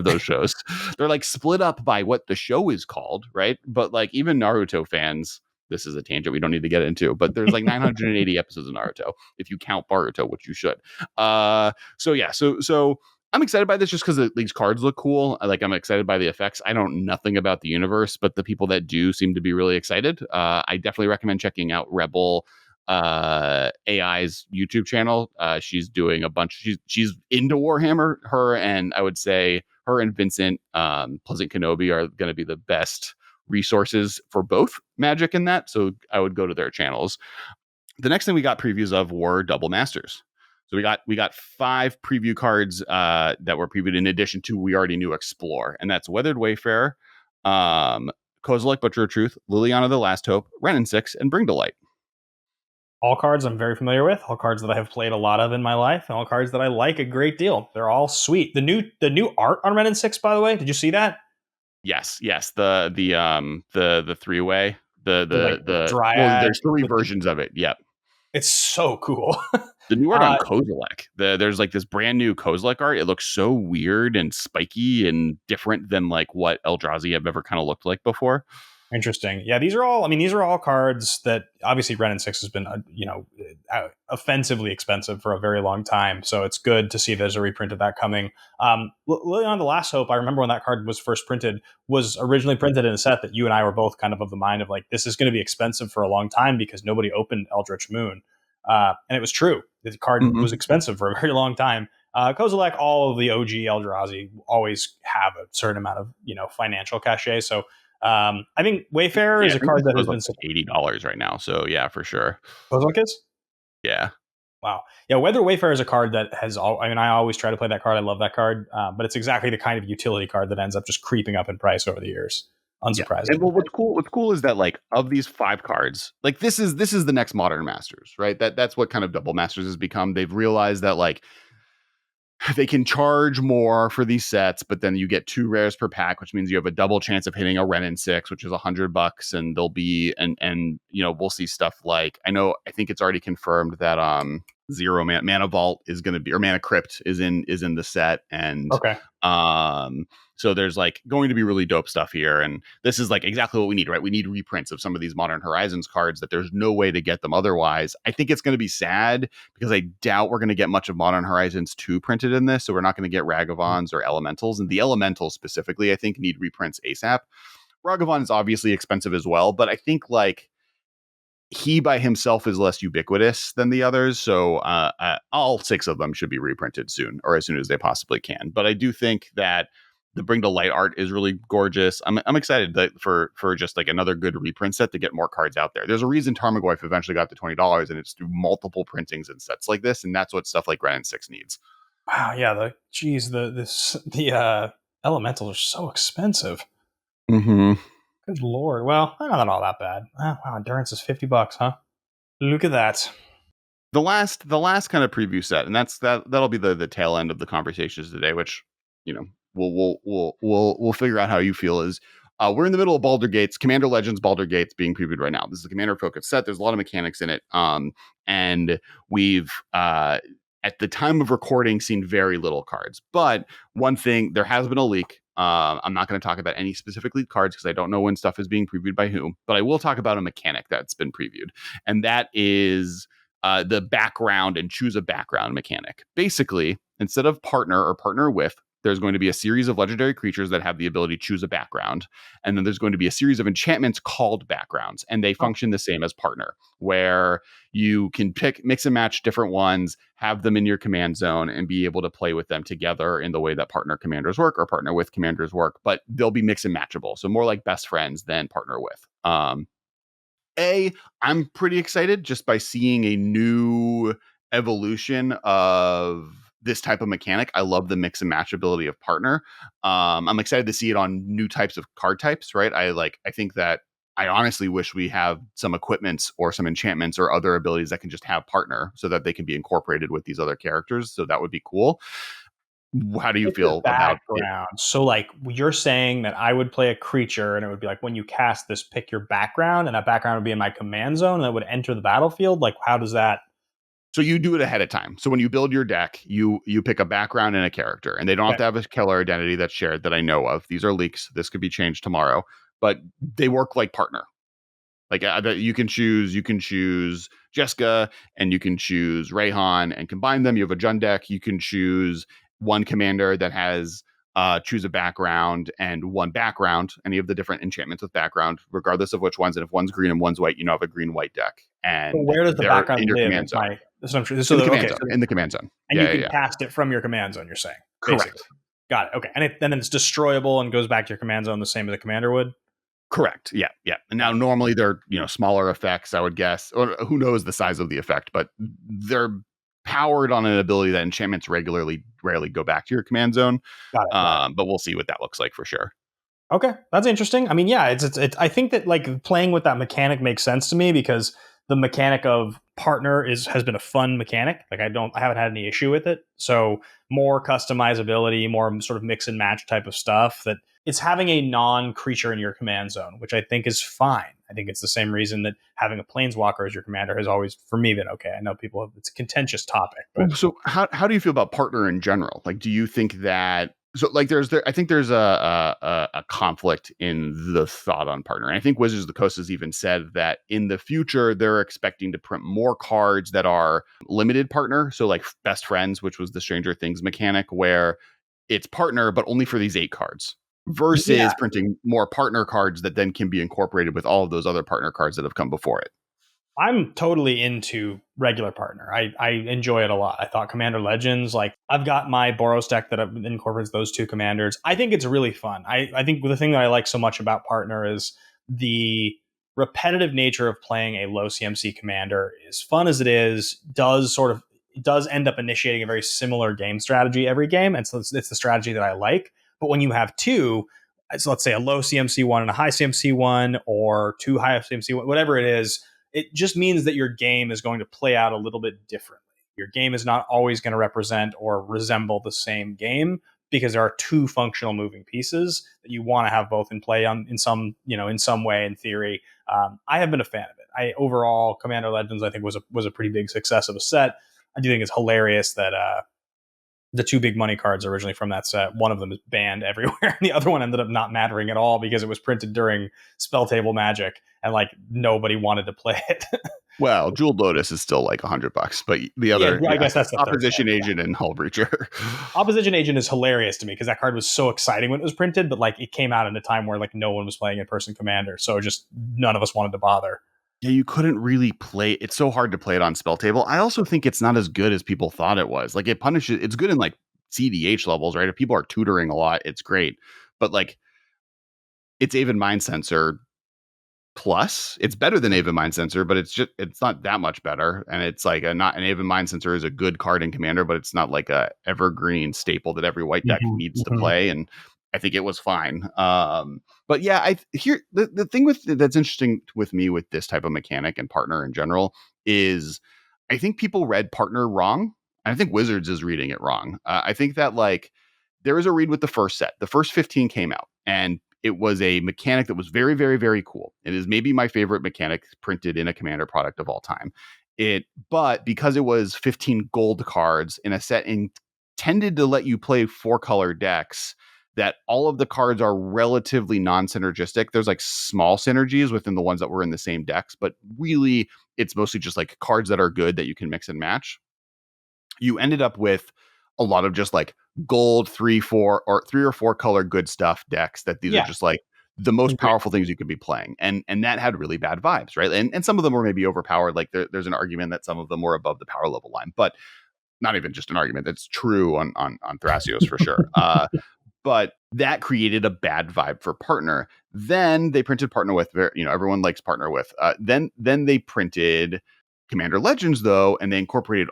those shows. They're like split up by what the show is called, right? But like even Naruto fans, this is a tangent we don't need to get into, but there's like 980 episodes of Naruto if you count Boruto, which you should. So I'm excited by this just because these cards look cool. Like I'm excited by the effects. I know nothing about the universe, but the people that do seem to be really excited. I definitely recommend checking out Rebel AI's YouTube channel. She's doing a bunch. She's into Warhammer. Her and I would say her and Vincent Pleasant Kenobi are going to be the best resources for both Magic and that. So I would go to their channels. The next thing we got previews of were Double Masters. So we got 5 preview cards that were previewed in addition to we already knew Explore, and that's Weathered Wayfarer, Kozilek Butcher of Truth, Liliana the Last Hope, Renin 6, and Bring to Light. All cards I'm very familiar with, all cards that I have played a lot of in my life, and all cards that I like a great deal. They're all sweet. The new art on Renin 6, by the way, did you see that? Yes. The 3-way, the Dryad. Well, there's 3 versions of it. Yep. It's so cool. The new art on Kozilek. There's like this brand new Kozilek art. It looks so weird and spiky and different than like what Eldrazi have ever kind of looked like before. Interesting. Yeah, these are all cards that obviously Ren and 6 has been, offensively expensive for a very long time. So it's good to see there's a reprint of that coming. Lily on the Last Hope, I remember when that card was first printed, was originally printed in a set that you and I were both kind of the mind of like, this is going to be expensive for a long time because nobody opened Eldritch Moon. And it was true. The card was expensive for a very long time. Kozilek, all of the OG Eldrazi always have a certain amount of, financial cachet. So I think Wayfarer is a card that has been $80 right now. So yeah, for sure. Kozilek is? Yeah. Wow. Yeah, Weather Wayfarer is a card that has I always try to play that card. I love that card. But it's exactly the kind of utility card that ends up just creeping up in price over the years. Unsurprising. Yeah. And well, what's cool is that like of these 5 cards, like this is the next Modern Masters, right? That's what kind of Double Masters has become. They've realized that like they can charge more for these sets, but then you get 2 rares per pack, which means you have a double chance of hitting a Ren and 6, which is $100. And there'll be and we'll see stuff like I think it's already confirmed that Zero Mana Vault is going to be, or Mana Crypt is in the set, and okay. So there's like going to be really dope stuff here, and this is like exactly what we need, right? We need reprints of some of these Modern Horizons cards that there's no way to get them otherwise. I think it's going to be sad because I doubt we're going to get much of Modern Horizons 2 printed in this, so we're not going to get Ragavons or Elementals, and the Elementals specifically I think need reprints ASAP. Ragavon is obviously expensive as well, but I think like he by himself is less ubiquitous than the others, so all 6 of them should be reprinted soon, or as soon as they possibly can. But I do think that the Bring to Light art is really gorgeous. I'm excited that for just like another good reprint set to get more cards out there. There's a reason Tarmogoyf eventually got to $20, and it's through multiple printings and sets like this, and that's what stuff like Ren and 6 needs. Wow, yeah, the elementals are so expensive. Mm-hmm. Good lord. Well, not all that bad. Wow, endurance is $50, huh? Look at that. The last kind of preview set, and that'll be the tail end of the conversations today, which we'll figure out how you feel is we're in the middle of Baldur Gates, Commander Legends Baldur Gates being previewed right now. This is a commander focused set. There's a lot of mechanics in it. And we've at the time of recording seen very little cards. But one thing, there has been a leak. I'm not going to talk about any specific leaked cards because I don't know when stuff is being previewed by whom, but I will talk about a mechanic that's been previewed. And that is the background and choose a background mechanic. Basically, instead of partner or partner with, there's going to be a series of legendary creatures that have the ability to choose a background. And then there's going to be a series of enchantments called backgrounds. And they function the same as partner, where you can pick, mix and match different ones, have them in your command zone, and be able to play with them together in the way that partner commanders work or partner with commanders work. But they'll be mix and matchable. So more like best friends than partner with. I'm pretty excited just by seeing a new evolution of this type of mechanic. I love the mix and match ability of partner. I'm excited to see it on new types of card types, right? I think that I honestly wish we have some equipments or some enchantments or other abilities that can just have partner so that they can be incorporated with these other characters. So that would be cool. How do you feel about it? So like you're saying that I would play a creature and it would be like when you cast this, pick your background, and that background would be in my command zone and that would enter the battlefield. Like how does that? So you do it ahead of time. So when you build your deck, you pick a background and a character, and they don't have to have a killer identity that's shared that I know of. These are leaks. This could be changed tomorrow, but they work like partner. Like you can choose Jessica and you can choose Rayhan and combine them. You have a Jund deck. You can choose one commander that has choose a background and one background, any of the different enchantments with background, regardless of which ones. And if one's green and one's white, have a green-white deck. And but where does the background in your live? Command zone? In the command zone. And you can cast it from your command zone, you're saying? Correct. Basically. Got it. Okay. And then it's destroyable and goes back to your command zone the same as the commander would? Correct. Yeah. And now normally they're, smaller effects, I would guess. Or who knows the size of the effect, but they're powered on an ability that enchantments rarely go back to your command zone. Got it. But we'll see what that looks like for sure. Okay. That's interesting. I mean, yeah, it's I think that like playing with that mechanic makes sense to me because the mechanic of partner has been a fun mechanic. Like I haven't had any issue with it. So more customizability, more sort of mix and match type of stuff, that it's having a non-creature in your command zone, which I think is fine. I think it's the same reason that having a planeswalker as your commander has always, for me, been okay. I know it's a contentious topic. But. So how do you feel about partner in general? Like, do you think that, so like I think there's a conflict in the thought on partner. And I think Wizards of the Coast has even said that in the future, they're expecting to print more cards that are limited partner. So like Best Friends, which was the Stranger Things mechanic, where it's partner, but only for these 8 cards, versus printing more partner cards that then can be incorporated with all of those other partner cards that have come before it. I'm totally into regular partner. I enjoy it a lot. I thought Commander Legends, like I've got my Boros deck that incorporates those 2 commanders. I think it's really fun. I think the thing that I like so much about partner is the repetitive nature of playing a low CMC commander. As fun as it is, it does end up initiating a very similar game strategy every game. And so it's the strategy that I like. But when you have 2, so let's say a low CMC one and a high CMC one, or 2 high CMC one, whatever it is, it just means that your game is going to play out a little bit differently. Your game is not always going to represent or resemble the same game, because there are 2 functional moving pieces that you want to have both in play in some way, in theory. I have been a fan of it. Overall, Commander Legends, I think, was a pretty big success of a set. I do think it's hilarious that the 2 big money cards originally from that set, one of them is banned everywhere, and the other one ended up not mattering at all because it was printed during Spell Table Magic, and like nobody wanted to play it. Well, Jeweled Lotus is still like $100, but the other, I guess that's the Opposition Agent and Hull Breacher. Opposition Agent is hilarious to me because that card was so exciting when it was printed, but like it came out in a time where like no one was playing in-person Commander, so just none of us wanted to bother. Yeah, you couldn't really play. It's so hard to play it on Spell Table. I also think it's not as good as people thought it was. Like it punishes. It's good in like CDH levels, right? If people are tutoring a lot, it's great. But like, it's Aven Mind Sensor plus. It's better than Aven Mind Sensor, but it's not that much better. And it's like not an Aven Mind Sensor is a good card in Commander, but it's not like a evergreen staple that every white deck needs to play. And I think it was fine. But yeah, the thing that's interesting with me with this type of mechanic and partner in general is I think people read partner wrong. And I think Wizards is reading it wrong. I think that like there was a read with the first set. The first 15 came out, and it was a mechanic that was very, very, very cool. It is maybe my favorite mechanic printed in a Commander product of all time. But because it was 15 gold cards in a set intended to let you play 4-color decks, that all of the cards are relatively non-synergistic. There's like small synergies within the ones that were in the same decks, but really it's mostly just like cards that are good that you can mix and match. You ended up with a lot of just like gold 3 or 4 color good stuff decks that these are just like the most powerful things you could be playing. And that had really bad vibes, right? And some of them were maybe overpowered. Like there's an argument that some of them were above the power level line, but not even just an argument. That's true on Thrasios for sure. But that created a bad vibe for partner. Then they printed partner with, everyone likes partner with. Then they printed Commander Legends though, and they incorporated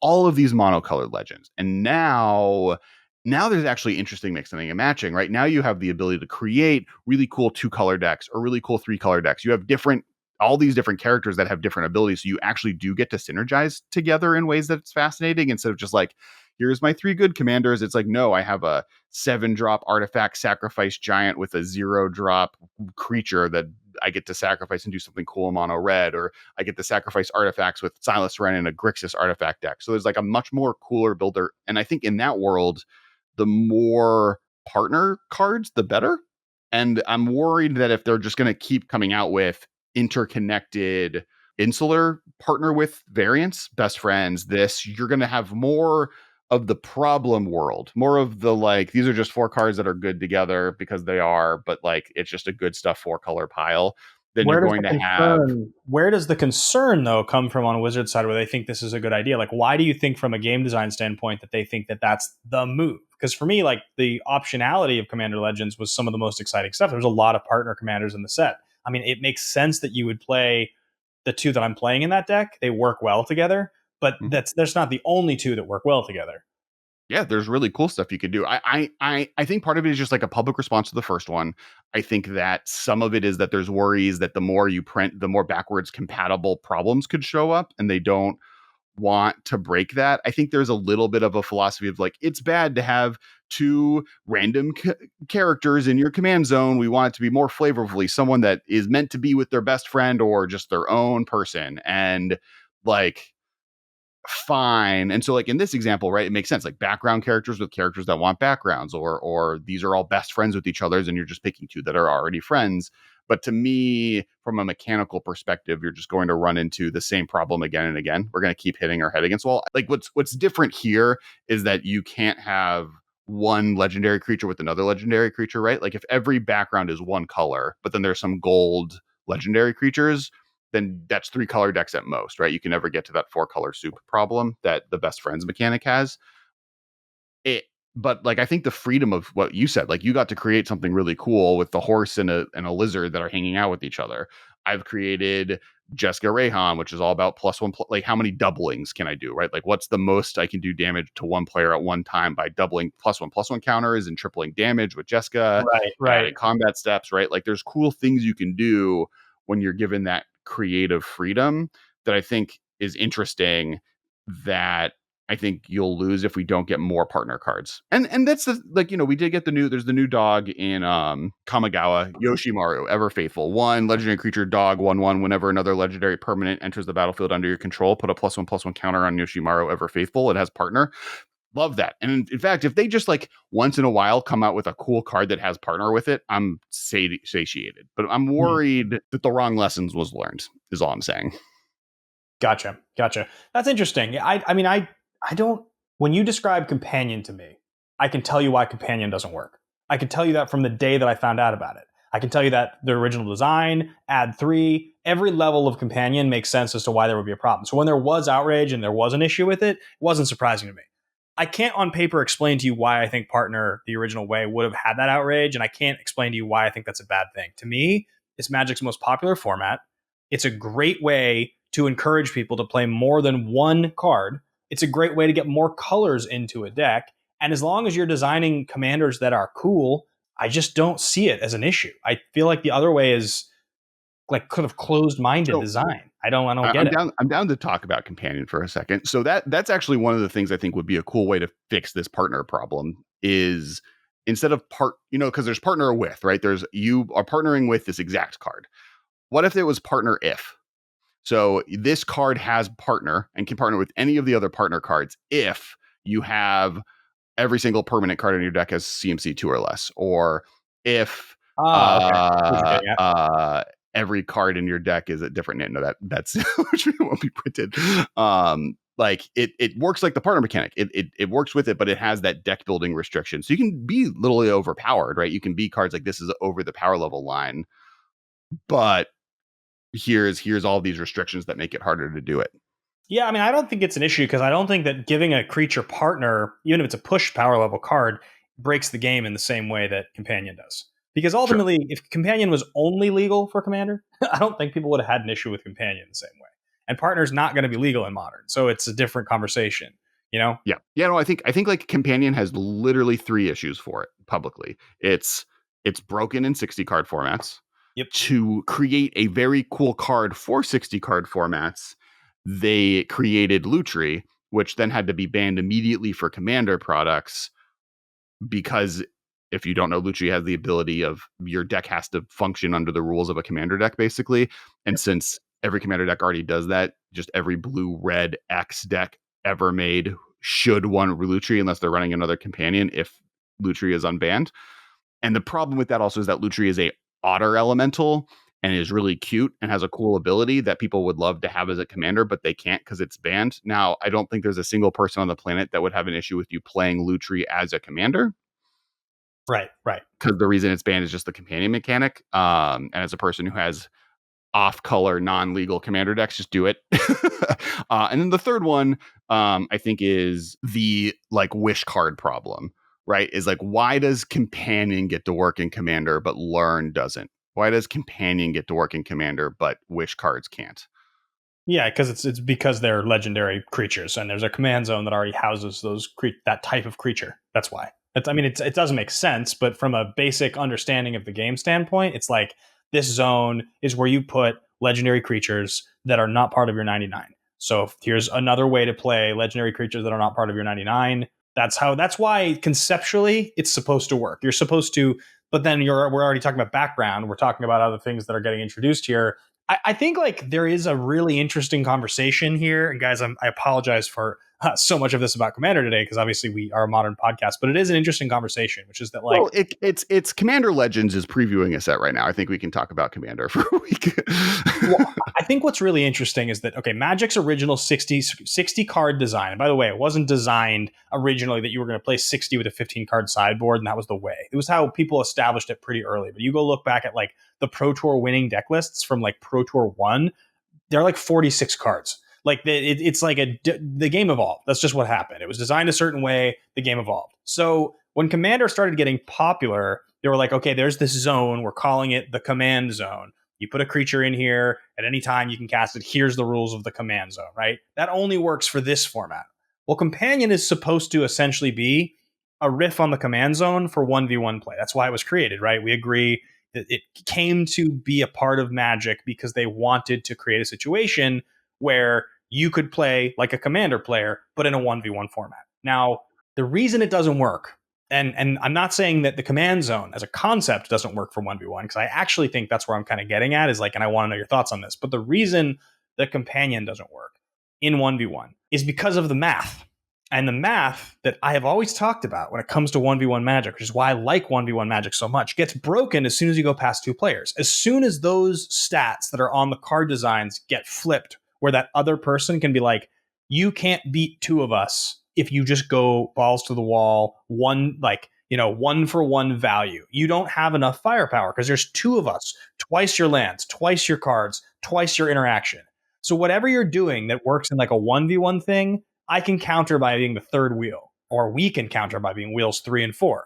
all of these monocolored legends. And now there's actually interesting mixing and matching. Right now you have the ability to create really cool 2-color decks or really cool 3-color decks. You have all these different characters that have different abilities. So you actually do get to synergize together in ways that's fascinating, instead of just like, here's my 3 good commanders. It's like, no, I have a 7-drop artifact sacrifice giant with a 0-drop creature that I get to sacrifice and do something cool in mono red, or I get to sacrifice artifacts with Silas Wren and a Grixis artifact deck. So there's like a much more cooler builder. And I think in that world, the more partner cards, the better. And I'm worried that if they're just going to keep coming out with interconnected insular partner with variants, Best Friends, you're going to have more of the problem world, more of the like, these are just 4 cards that are good together because they are, but like it's just a good stuff 4-color pile. Then you're going to have. Where does the concern though come from on Wizards side, where they think this is a good idea? Like, why do you think from a game design standpoint that they think that that's the move? Because for me, like the optionality of Commander Legends was some of the most exciting stuff. There's a lot of partner commanders in the set. I mean, it makes sense that you would play the 2 that I'm playing in that deck. They work well together. But that's not the only 2 that work well together. Yeah, there's really cool stuff you could do. I think part of it is just like a public response to the first one. I think that some of it is that there's worries that the more you print, the more backwards compatible problems could show up, and they don't want to break that. I think there's a little bit of a philosophy of like, it's bad to have 2 random characters in your command zone. We want it to be more flavorfully someone that is meant to be with their best friend or just their own person. And like, fine. And so like in this example, right, it makes sense. Like background characters with characters that want backgrounds, or these are all best friends with each other, and you're just picking two that are already friends. But to me, from a mechanical perspective, you're just going to run into the same problem again and again. We're going to keep hitting our head against the wall. Like what's different here is that you can't have one legendary creature with another legendary creature, right? Like if every background is one color, but then there's some gold legendary creatures, then that's 3 color decks at most, right? You can never get to that 4 color soup problem that the best friends mechanic has. But like I think the freedom of what you said, like you got to create something really cool with the horse and a lizard that are hanging out with each other. I've created Jessica Rayhan, which is all about +1. Like how many doublings can I do, right? Like what's the most I can do damage to one player at one time by doubling +1/+1 counters and tripling damage with Jessica, right. combat steps, right? Like there's cool things you can do when you're given that creative freedom that I think is interesting, that I think you'll lose if we don't get more partner cards. And that's the, like, we did get there's the new dog in Kamigawa, Yoshimaru, Ever Faithful. 1 legendary creature dog, 1/1. Whenever another legendary permanent enters the battlefield under your control, put a +1/+1 counter on Yoshimaru, Ever Faithful. It has partner. Love that. And in fact, if they just like once in a while come out with a cool card that has partner with it, I'm satiated. But I'm worried that the wrong lessons was learned, is all I'm saying. Gotcha. That's interesting. I mean, I don't, when you describe companion to me, I can tell you why companion doesn't work. I can tell you that from the day that I found out about it. I can tell you that the original design, add 3, every level of companion makes sense as to why there would be a problem. So when there was outrage and there was an issue with it, it wasn't surprising to me. I can't on paper explain to you why I think partner the original way would have had that outrage, and I can't explain to you why I think that's a bad thing. To me, it's Magic's most popular format. It's a great way to encourage people to play more than one card. It's a great way to get more colors into a deck. And as long as you're designing commanders that are cool, I just don't see it as an issue. I feel like the other way is like kind of closed-minded design. I don't get it. I'm down to talk about companion for a second. So that's actually one of the things I think would be a cool way to fix this partner problem, is instead of because there's partner with, right? You are partnering with this exact card. What if it was partner if? So this card has partner and can partner with any of the other partner cards if you have every single permanent card in your deck has CMC 2 or less, or if every card in your deck is a different name. No, that's which won't be printed. Like it works like the partner mechanic. It works with it, but it has that deck building restriction. So you can be literally overpowered, right? You can be cards like this is over the power level line, but here's all these restrictions that make it harder to do it. Yeah, I mean, I don't think it's an issue because I don't think that giving a creature partner, even if it's a push power level card, breaks the game in the same way that Companion does. Because ultimately, if Companion was only legal for Commander, I don't think people would have had an issue with Companion the same way. And Partner's not going to be legal in Modern, so it's a different conversation. Yeah. No, I think like Companion has literally 3 issues for it publicly. It's broken in 60 card formats. Yep. To create a very cool card for 60 card formats, they created Lutri, which then had to be banned immediately for Commander products, because if you don't know, Lutri has the ability of your deck has to function under the rules of a Commander deck, basically. And since every Commander deck already does that, just every blue-red X deck ever made should want Lutri unless they're running another Companion if Lutri is unbanned. And the problem with that also is that Lutri is a otter elemental and is really cute and has a cool ability that people would love to have as a commander, but they can't because it's banned. Now, I don't think there's a single person on the planet that would have an issue with you playing Lutri as a commander. Right. Because the reason it's banned is just the companion mechanic. And as a person who has off-color, non-legal commander decks, just do it. And then the third one, I think, is the like wish card problem. Right, is like, why does Companion get to work in Commander but Learn doesn't? Why does Companion get to work in Commander but Wish cards can't? Yeah, because it's because they're legendary creatures, and there's a command zone that already houses that type of creature. That's why. It doesn't make sense, but from a basic understanding of the game standpoint, it's like this zone is where you put legendary creatures that are not part of your 99. So here's another way to play legendary creatures that are not part of your 99. That's why conceptually it's supposed to work. You're supposed to, but then we're already talking about background. We're talking about other things that are getting introduced here. I think like there is a really interesting conversation here, and guys, I apologize for so much of this about Commander today because obviously we are a modern podcast, but it is an interesting conversation, which is that like, well, it's Commander Legends is previewing a set right now. I think we can talk about Commander for a week. well, I think what's really interesting is that, okay, Magic's original 60 card design, and by the way, it wasn't designed originally that you were going to play 60 with a 15 card sideboard, and that was the way. It was how people established it pretty early. But you go look back at like the Pro Tour winning deck lists from like Pro Tour 1, they're like 46 cards. Like it's like the game evolved. That's just what happened. It was designed a certain way. The game evolved. So when Commander started getting popular, they were like, okay, there's this zone. We're calling it the command zone. You put a creature in here at any time you can cast it. Here's the rules of the command zone, right? That only works for this format. Well, Companion is supposed to essentially be a riff on the command zone for 1v1 play. That's why it was created, right? We agree that it came to be a part of Magic because they wanted to create a situation where you could play like a Commander player, but in a 1v1 format. Now, the reason it doesn't work, and I'm not saying that the command zone as a concept doesn't work for 1v1, because I actually think that's where I'm kind of getting at, is like, and I want to know your thoughts on this, but the reason the Companion doesn't work in 1v1 is because of the math. And the math that I have always talked about when it comes to 1v1 Magic, which is why I like 1v1 Magic so much, gets broken as soon as you go past 2 players. As soon as those stats that are on the card designs get flipped, where that other person can be like, you can't beat 2 of us if you just go balls to the wall, one for one value. You don't have enough firepower because there's 2 of us, twice your lands, twice your cards, twice your interaction. So whatever you're doing that works in like a 1v1 thing, I can counter by being the third wheel, or we can counter by being wheels 3 and 4.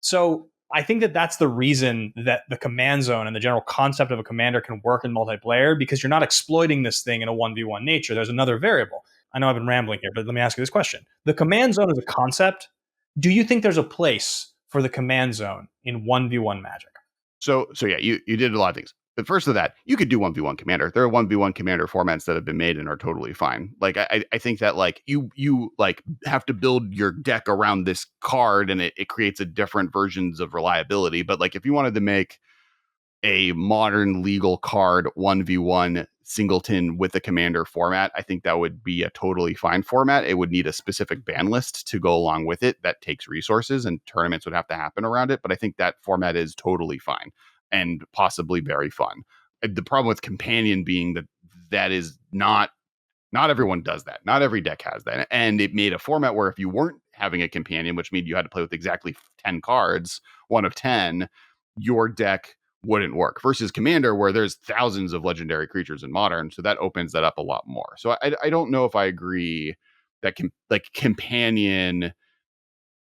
So I think that that's the reason that the command zone and the general concept of a commander can work in multiplayer, because you're not exploiting this thing in a 1v1 nature. There's another variable. I know I've been rambling here, but let me ask you this question. The command zone is a concept. Do you think there's a place for the command zone in 1v1 Magic? So yeah, you did a lot of things. But first of that, you could do 1v1 Commander. There are 1v1 Commander formats that have been made and are totally fine. Like I think that like you like have to build your deck around this card, and it creates a different versions of reliability. But like if you wanted to make a modern legal card 1v1 singleton with a Commander format, I think that would be a totally fine format. It would need a specific ban list to go along with it. That takes resources, and tournaments would have to happen around it. But I think that format is totally fine and possibly very fun. The problem with Companion being that is not everyone does that. Not every deck has that. And it made a format where if you weren't having a Companion, which means you had to play with exactly 10 cards, 1 of 10, your deck wouldn't work, versus Commander, where there's thousands of legendary creatures in Modern, so that opens that up a lot more. So I don't know if I agree that Companion,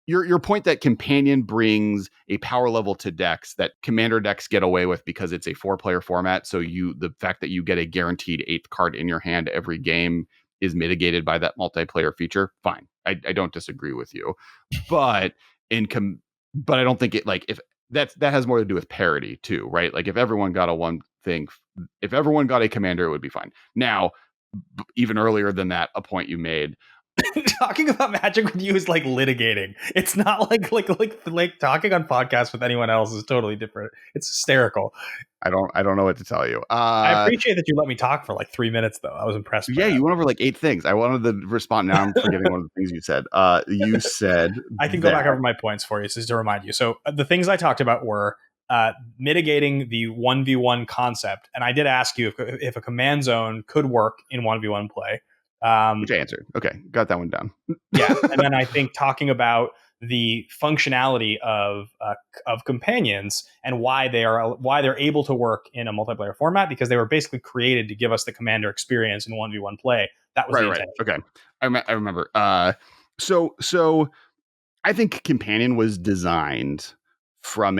your point that Companion brings a power level to decks that Commander decks get away with because it's a 4-player format. So the fact that you get a guaranteed 8th card in your hand every game is mitigated by that multiplayer feature. Fine, I don't disagree with you, but but I don't think it, like, if that has more to do with parity too, right? Like if everyone got if everyone got a Commander, it would be fine. Now, even earlier than that, a point you made. Talking about Magic with you is like litigating. It's not like talking on podcasts with anyone else is totally different. It's hysterical. I don't know what to tell you. I appreciate that you let me talk for like 3 minutes though. I was impressed. Yeah, you went over like 8 things. I wanted to respond. Now I'm forgetting one of the things you said. You said I can go back over my points for you, just to remind you. So the things I talked about were mitigating the 1v1 concept, and I did ask you if a command zone could work in 1v1 play. Which I answered. Okay, got that one down. Yeah, and then I think talking about the functionality of companions and why they're able to work in a multiplayer format, because they were basically created to give us the Commander experience in 1v1 play. That was the intention. Okay, I remember. So I think Companion was designed from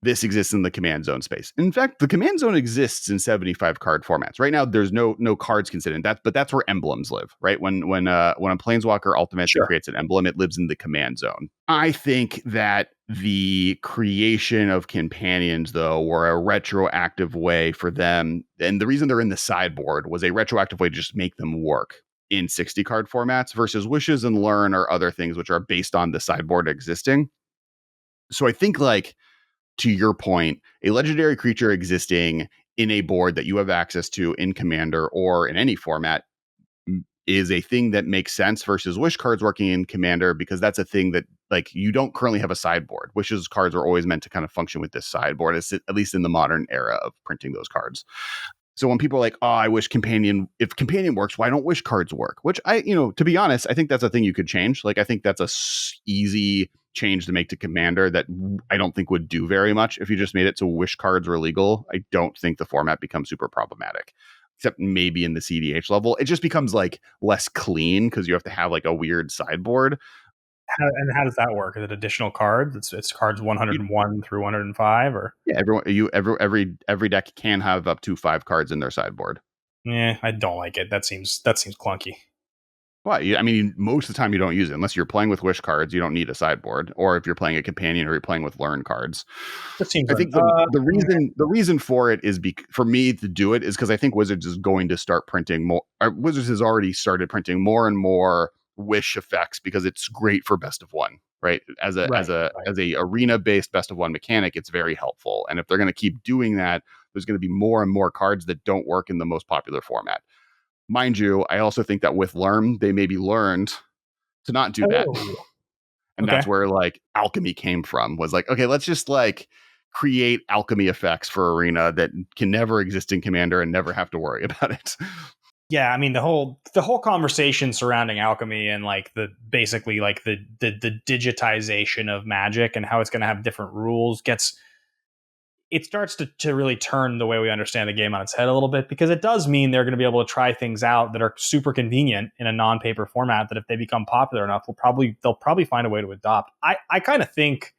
this exists in the command zone space. In fact, the command zone exists in 75 card formats. Right now, there's no cards considered that, but that's where emblems live, right? When a Planeswalker ultimate creates an emblem, it lives in the command zone. I think that the creation of companions, though, were a retroactive way for them, and the reason they're in the sideboard was a retroactive way to just make them work in 60 card formats, versus wishes and learn or other things which are based on the sideboard existing. So I think, like, to your point, a legendary creature existing in a board that you have access to in Commander or in any format is a thing that makes sense versus wish cards working in Commander, because that's a thing that like you don't currently have a sideboard. Wishes cards are always meant to kind of function with this sideboard, at least in the modern era of printing those cards. So when people are like, oh, I wish if Companion works, why don't wish cards work? Which to be honest, I think that's a thing you could change. Like, I think that's a easy change to make to Commander that I don't think would do very much. If you just made it so wish cards were legal, I don't think the format becomes super problematic, except maybe in the CDH level. It just becomes like less clean because you have to have like a weird sideboard. How does that work? Is it additional cards? It's cards 101 through 105, or every deck can have up to 5 cards in their sideboard. Yeah, I don't like it. That seems clunky. Why? I mean, most of the time you don't use it unless you're playing with wish cards. You don't need a sideboard, or if you're playing a companion or you're playing with learn cards. That seems. I think the reason for it is for me to do it is because I think Wizards is going to start printing more. Wizards has already started printing more and more wish effects because it's great for best of one, right? As a arena based best of one mechanic, it's very helpful. And if they're going to keep doing that, there's going to be more and more cards that don't work in the most popular format. Mind you, I also think that with Learn, they maybe learned to not do that. And that's where like Alchemy came from, was like, okay, let's just like create alchemy effects for arena that can never exist in Commander and never have to worry about it. Yeah, I mean the whole conversation surrounding alchemy and like the digitization of Magic and how it's going to have different rules starts to really turn the way we understand the game on its head a little bit, because it does mean they're going to be able to try things out that are super convenient in a non-paper format that if they become popular enough, they'll probably find a way to adopt. I kind of think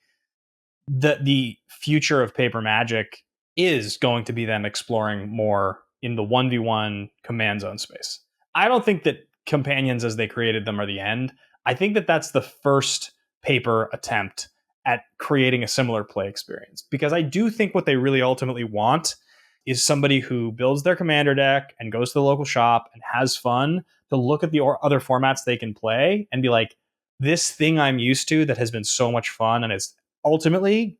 that the future of paper Magic is going to be them exploring more in the 1v1 command zone space. I don't think that companions as they created them are the end. I think that that's the first paper attempt at creating a similar play experience, because I do think what they really ultimately want is somebody who builds their commander deck and goes to the local shop and has fun to look at the other formats they can play and be like, this thing I'm used to that has been so much fun and it's ultimately,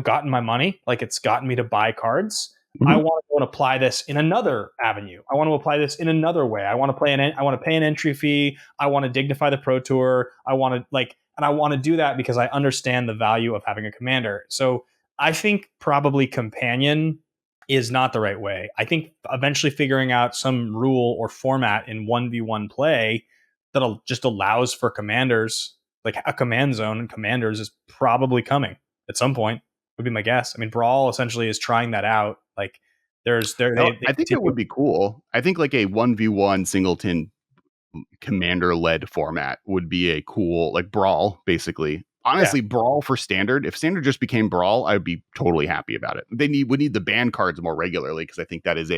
gotten my money, like it's gotten me to buy cards. Mm-hmm. I want to go and apply this in another avenue. I want to apply this in another way. I want to pay an entry fee. I want to dignify the Pro Tour. And I want to do that because I understand the value of having a commander. So I think probably Companion is not the right way. I think eventually figuring out some rule or format in 1v1 play that just allows for commanders, like a command zone and commanders, is probably coming at some point, would be my guess. I mean, Brawl essentially is trying that out. Like I think it would be cool. I think like a 1v1 singleton commander led format would be a cool, like Brawl basically. Honestly, Brawl for Standard, if Standard just became Brawl, I would be totally happy about it. We need the ban cards more regularly, because I think that is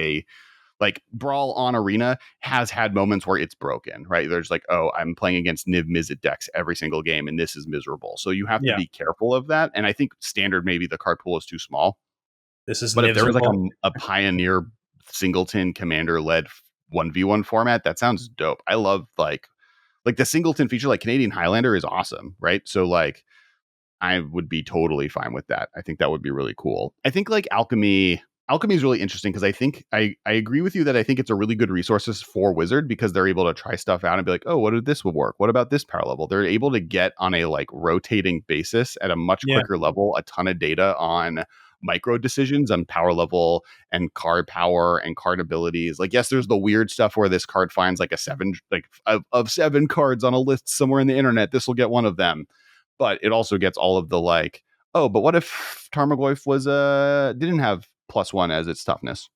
like Brawl on Arena has had moments where it's broken, right? There's like, oh, I'm playing against Niv Mizzet decks every single game and this is miserable. So you have to be careful of that. And I think Standard, maybe the card pool is too small. But if there was like a Pioneer singleton commander led 1v1 format, that sounds dope. I love like the singleton feature, like Canadian Highlander is awesome, right? So like I would be totally fine with that. I think that would be really cool. I think like Alchemy is really interesting, because I think I agree with you that I think it's a really good resources for Wizard, because they're able to try stuff out and be like, oh, what if this would work? What about this power level? They're able to get on a like rotating basis at a much quicker level, a ton of data on micro decisions on power level and card power and card abilities. Like, yes, there's the weird stuff where this card finds like a 7, like of 7 cards on a list somewhere in the internet, this will get one of them. But it also gets all of the like, oh, but what if Tarmogoyf was didn't have +1 as its toughness?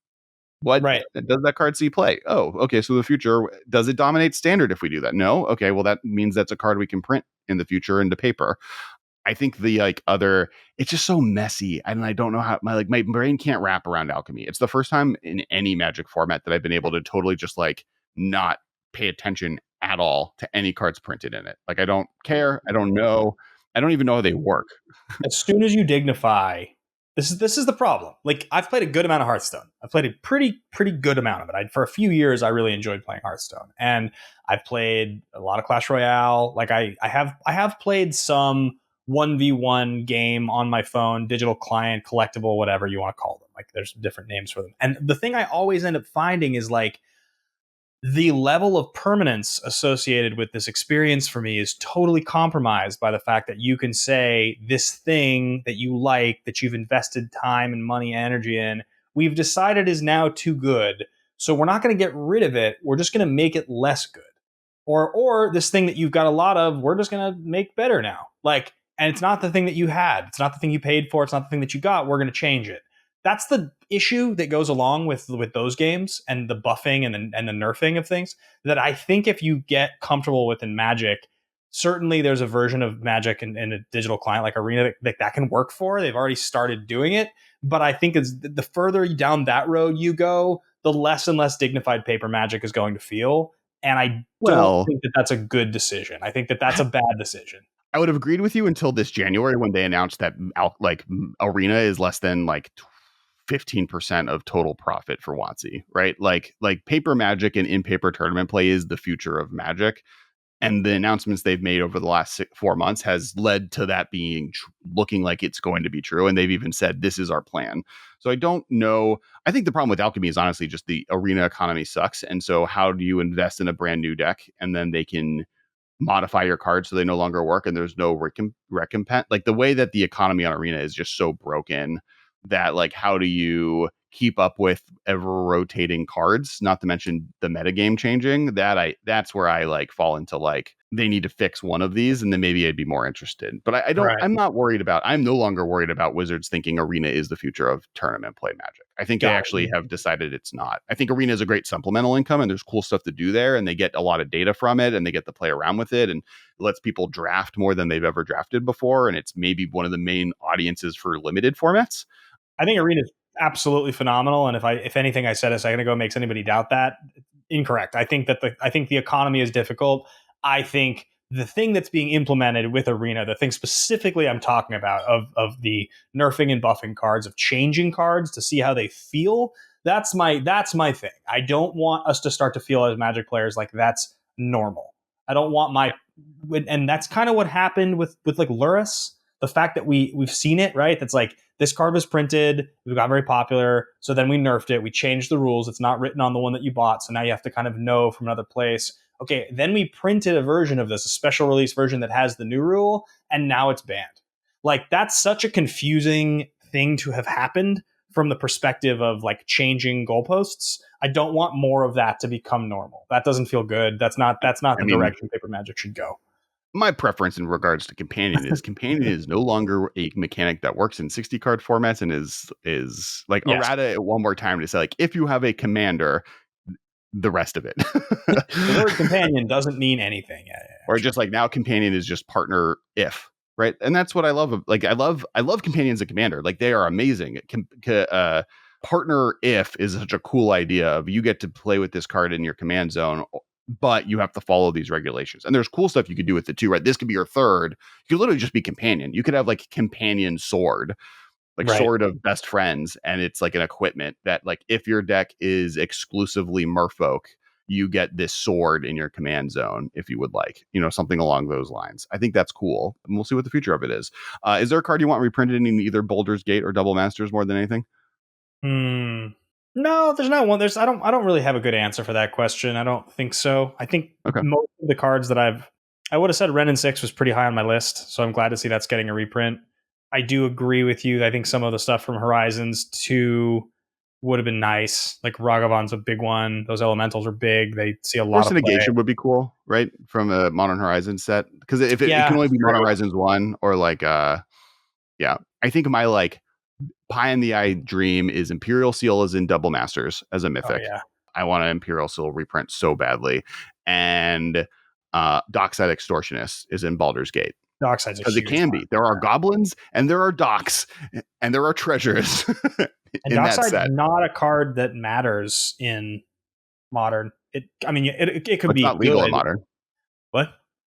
What does that card see play? Oh, okay. So the future, does it dominate Standard if we do that? No. Okay. Well, that means that's a card we can print in the future into paper. I think the like it's just so messy, and I don't know how my brain can't wrap around Alchemy. It's the first time in any Magic format that I've been able to totally just like not pay attention at all to any cards printed in it. Like, I don't care. I don't know. I don't even know how they work. As soon as you dignify, this is the problem. Like, I've played a good amount of Hearthstone. I've played a pretty good amount of it. For a few years, I really enjoyed playing Hearthstone, and I've played a lot of Clash Royale. Like I have played some 1v1 game on my phone, digital client, collectible, whatever you want to call them. Like there's different names for them. And the thing I always end up finding is like the level of permanence associated with this experience for me is totally compromised by the fact that you can say this thing that you like, that you've invested time and money and energy in, we've decided is now too good. So we're not going to get rid of it. We're just going to make it less good. Or this thing that you've got a lot of, we're just going to make better now. Like, and it's not the thing that you had. It's not the thing you paid for. It's not the thing that you got. We're going to change it. That's the issue that goes along with those games and the buffing and the nerfing of things that I think if you get comfortable with in Magic, certainly there's a version of Magic in a digital client like Arena that can work for. They've already started doing it. But I think it's the further down that road you go, the less and less dignified paper Magic is going to feel. And I don't think that that's a good decision. I think that that's a bad decision. I would have agreed with you until this January when they announced that like Arena is less than like 15% of total profit for WOTC, right? Like paper Magic and in-paper tournament play is the future of Magic. And the announcements they've made over the last 4 months has led to that being looking like it's going to be true. And they've even said, this is our plan. So I don't know. I think the problem with Alchemy is honestly just the Arena economy sucks. And so how do you invest in a brand new deck and then they can modify your cards so they no longer work and there's no recompense? Like the way that the economy on Arena is just so broken that like how do you keep up with ever rotating cards, not to mention the metagame changing? That's where I like fall into like they need to fix one of these and then maybe I'd be more interested. But I don't I'm no longer worried about Wizards thinking Arena is the future of tournament play Magic. I think they actually have decided it's not. I think Arena is a great supplemental income and there's cool stuff to do there and they get a lot of data from it and they get to play around with it and it lets people draft more than they've ever drafted before. And it's maybe one of the main audiences for limited formats. I think Arena is absolutely phenomenal. And if anything I said a second ago makes anybody doubt that, incorrect. I think the economy is difficult. I think the thing that's being implemented with Arena, the thing specifically I'm talking about of the nerfing and buffing cards, of changing cards to see how they feel, that's my thing. I don't want us to start to feel as Magic players like that's normal. I don't want and that's kind of what happened with like Luris. The fact that we've seen it, right? That's like this card was printed, it got very popular, so then we nerfed it, we changed the rules, it's not written on the one that you bought, so now you have to kind of know from another place. Okay, then we printed a version of this, a special release version that has the new rule, and now it's banned. Like, that's such a confusing thing to have happened from the perspective of like changing goalposts. I don't want more of that to become normal. That doesn't feel good. That's not the direction paper Magic should go. My preference in regards to Companion is no longer a mechanic that works in 60 card formats and is like errata it one more time to say like if you have a commander, the rest of it. The word Companion doesn't mean anything. Or just like now Companion is just partner if, right? And that's what I love. Like I love Companions and Commander. Like they are amazing. Partner if is such a cool idea of you get to play with this card in your command zone, but you have to follow these regulations. And there's cool stuff you could do with it too, right? This could be your third. You could literally just be Companion. You could have like Companion Sword, like Sword of Best Friends. And it's like an equipment that like, if your deck is exclusively Merfolk, you get this sword in your command zone if you would like, something along those lines. I think that's cool. And we'll see what the future of it is. Is there a card you want reprinted in either Baldur's Gate or Double Masters more than anything? No, there's not one. I don't really have a good answer for that question. I don't think so. I think most of the cards that I would have said Ren and 6 was pretty high on my list, so I'm glad to see that's getting a reprint. I do agree with you. I think some of the stuff from Horizons 2 would have been nice. Like Ragavan's a big one. Those elementals are big. They see a lot of play. Negation would be cool, right? From a Modern Horizons set. Because if it can only be Modern Horizons 1 or like I think my like pie in the eye dream is Imperial Seal is in Double Masters as a mythic. I want an Imperial Seal reprint so badly. And Dockside Extortionist is in Baldur's Gate. Dockside, because it can be. There are goblins and there are docks and there are treasures. And Dockside's not a card that matters in Modern. It could be not legal in Modern. What?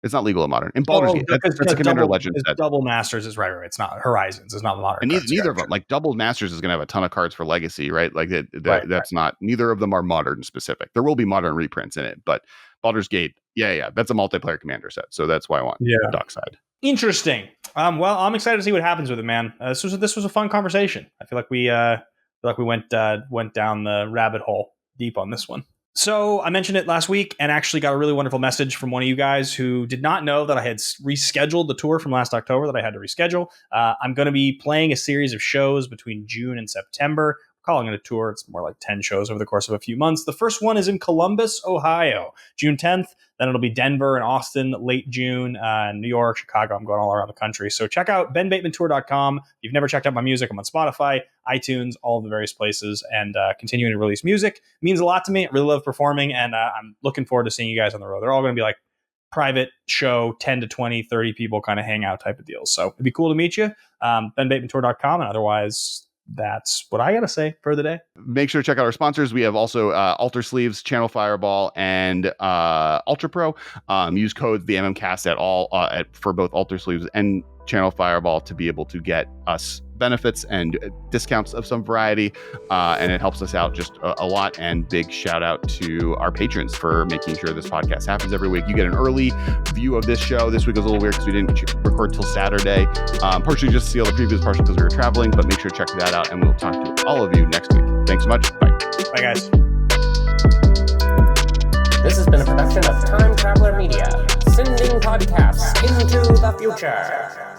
It's not legal in Modern. In Baldur's Gate, that's a Commander Legend set. Double Masters is right. It's not Horizons. It's not Modern. And neither of them. Like Double Masters is going to have a ton of cards for Legacy, right? Like that's not. Neither of them are Modern specific. There will be Modern reprints in it, but Baldur's Gate, that's a multiplayer Commander set. So that's why I want Dockside. Interesting. Well, I'm excited to see what happens with it, man. This was a fun conversation. I feel like we went down the rabbit hole deep on this one. So I mentioned it last week and actually got a really wonderful message from one of you guys who did not know that I had rescheduled the tour from last October that I had to reschedule. I'm going to be playing a series of shows between June and September. I'm calling it a tour. It's more like 10 shows over the course of a few months. The first one is in Columbus, Ohio, June 10th. Then it'll be Denver and Austin late June, New York, Chicago. I'm going all around the country. So check out benbatemantour.com. If you've never checked out my music, I'm on Spotify, iTunes, all of the various places, and continuing to release music. It means a lot to me. I really love performing, and I'm looking forward to seeing you guys on the road. They're all going to be like private show, 10 to 20, 30 people kind of hangout type of deals. So it'd be cool to meet you. benbatemantour.com, and otherwise, that's what I got to say for the day. Make sure to check out our sponsors. We have also Alter Sleeves, Channel Fireball, and Ultra Pro. Use codes the MMcast at all for both Alter Sleeves and Channel Fireball to be able to get us benefits and discounts of some variety, and it helps us out just a lot. And big shout out to our patrons for making sure this podcast happens every week. You get an early view of this show. This week was a little weird because we didn't record till Saturday, partially just to see all the previews, partially because we were traveling, but make sure to check that out, and we'll talk to all of you next week. Thanks so much. Bye. Bye, guys. This has been a production of Time Traveler Media, sending podcasts into the future.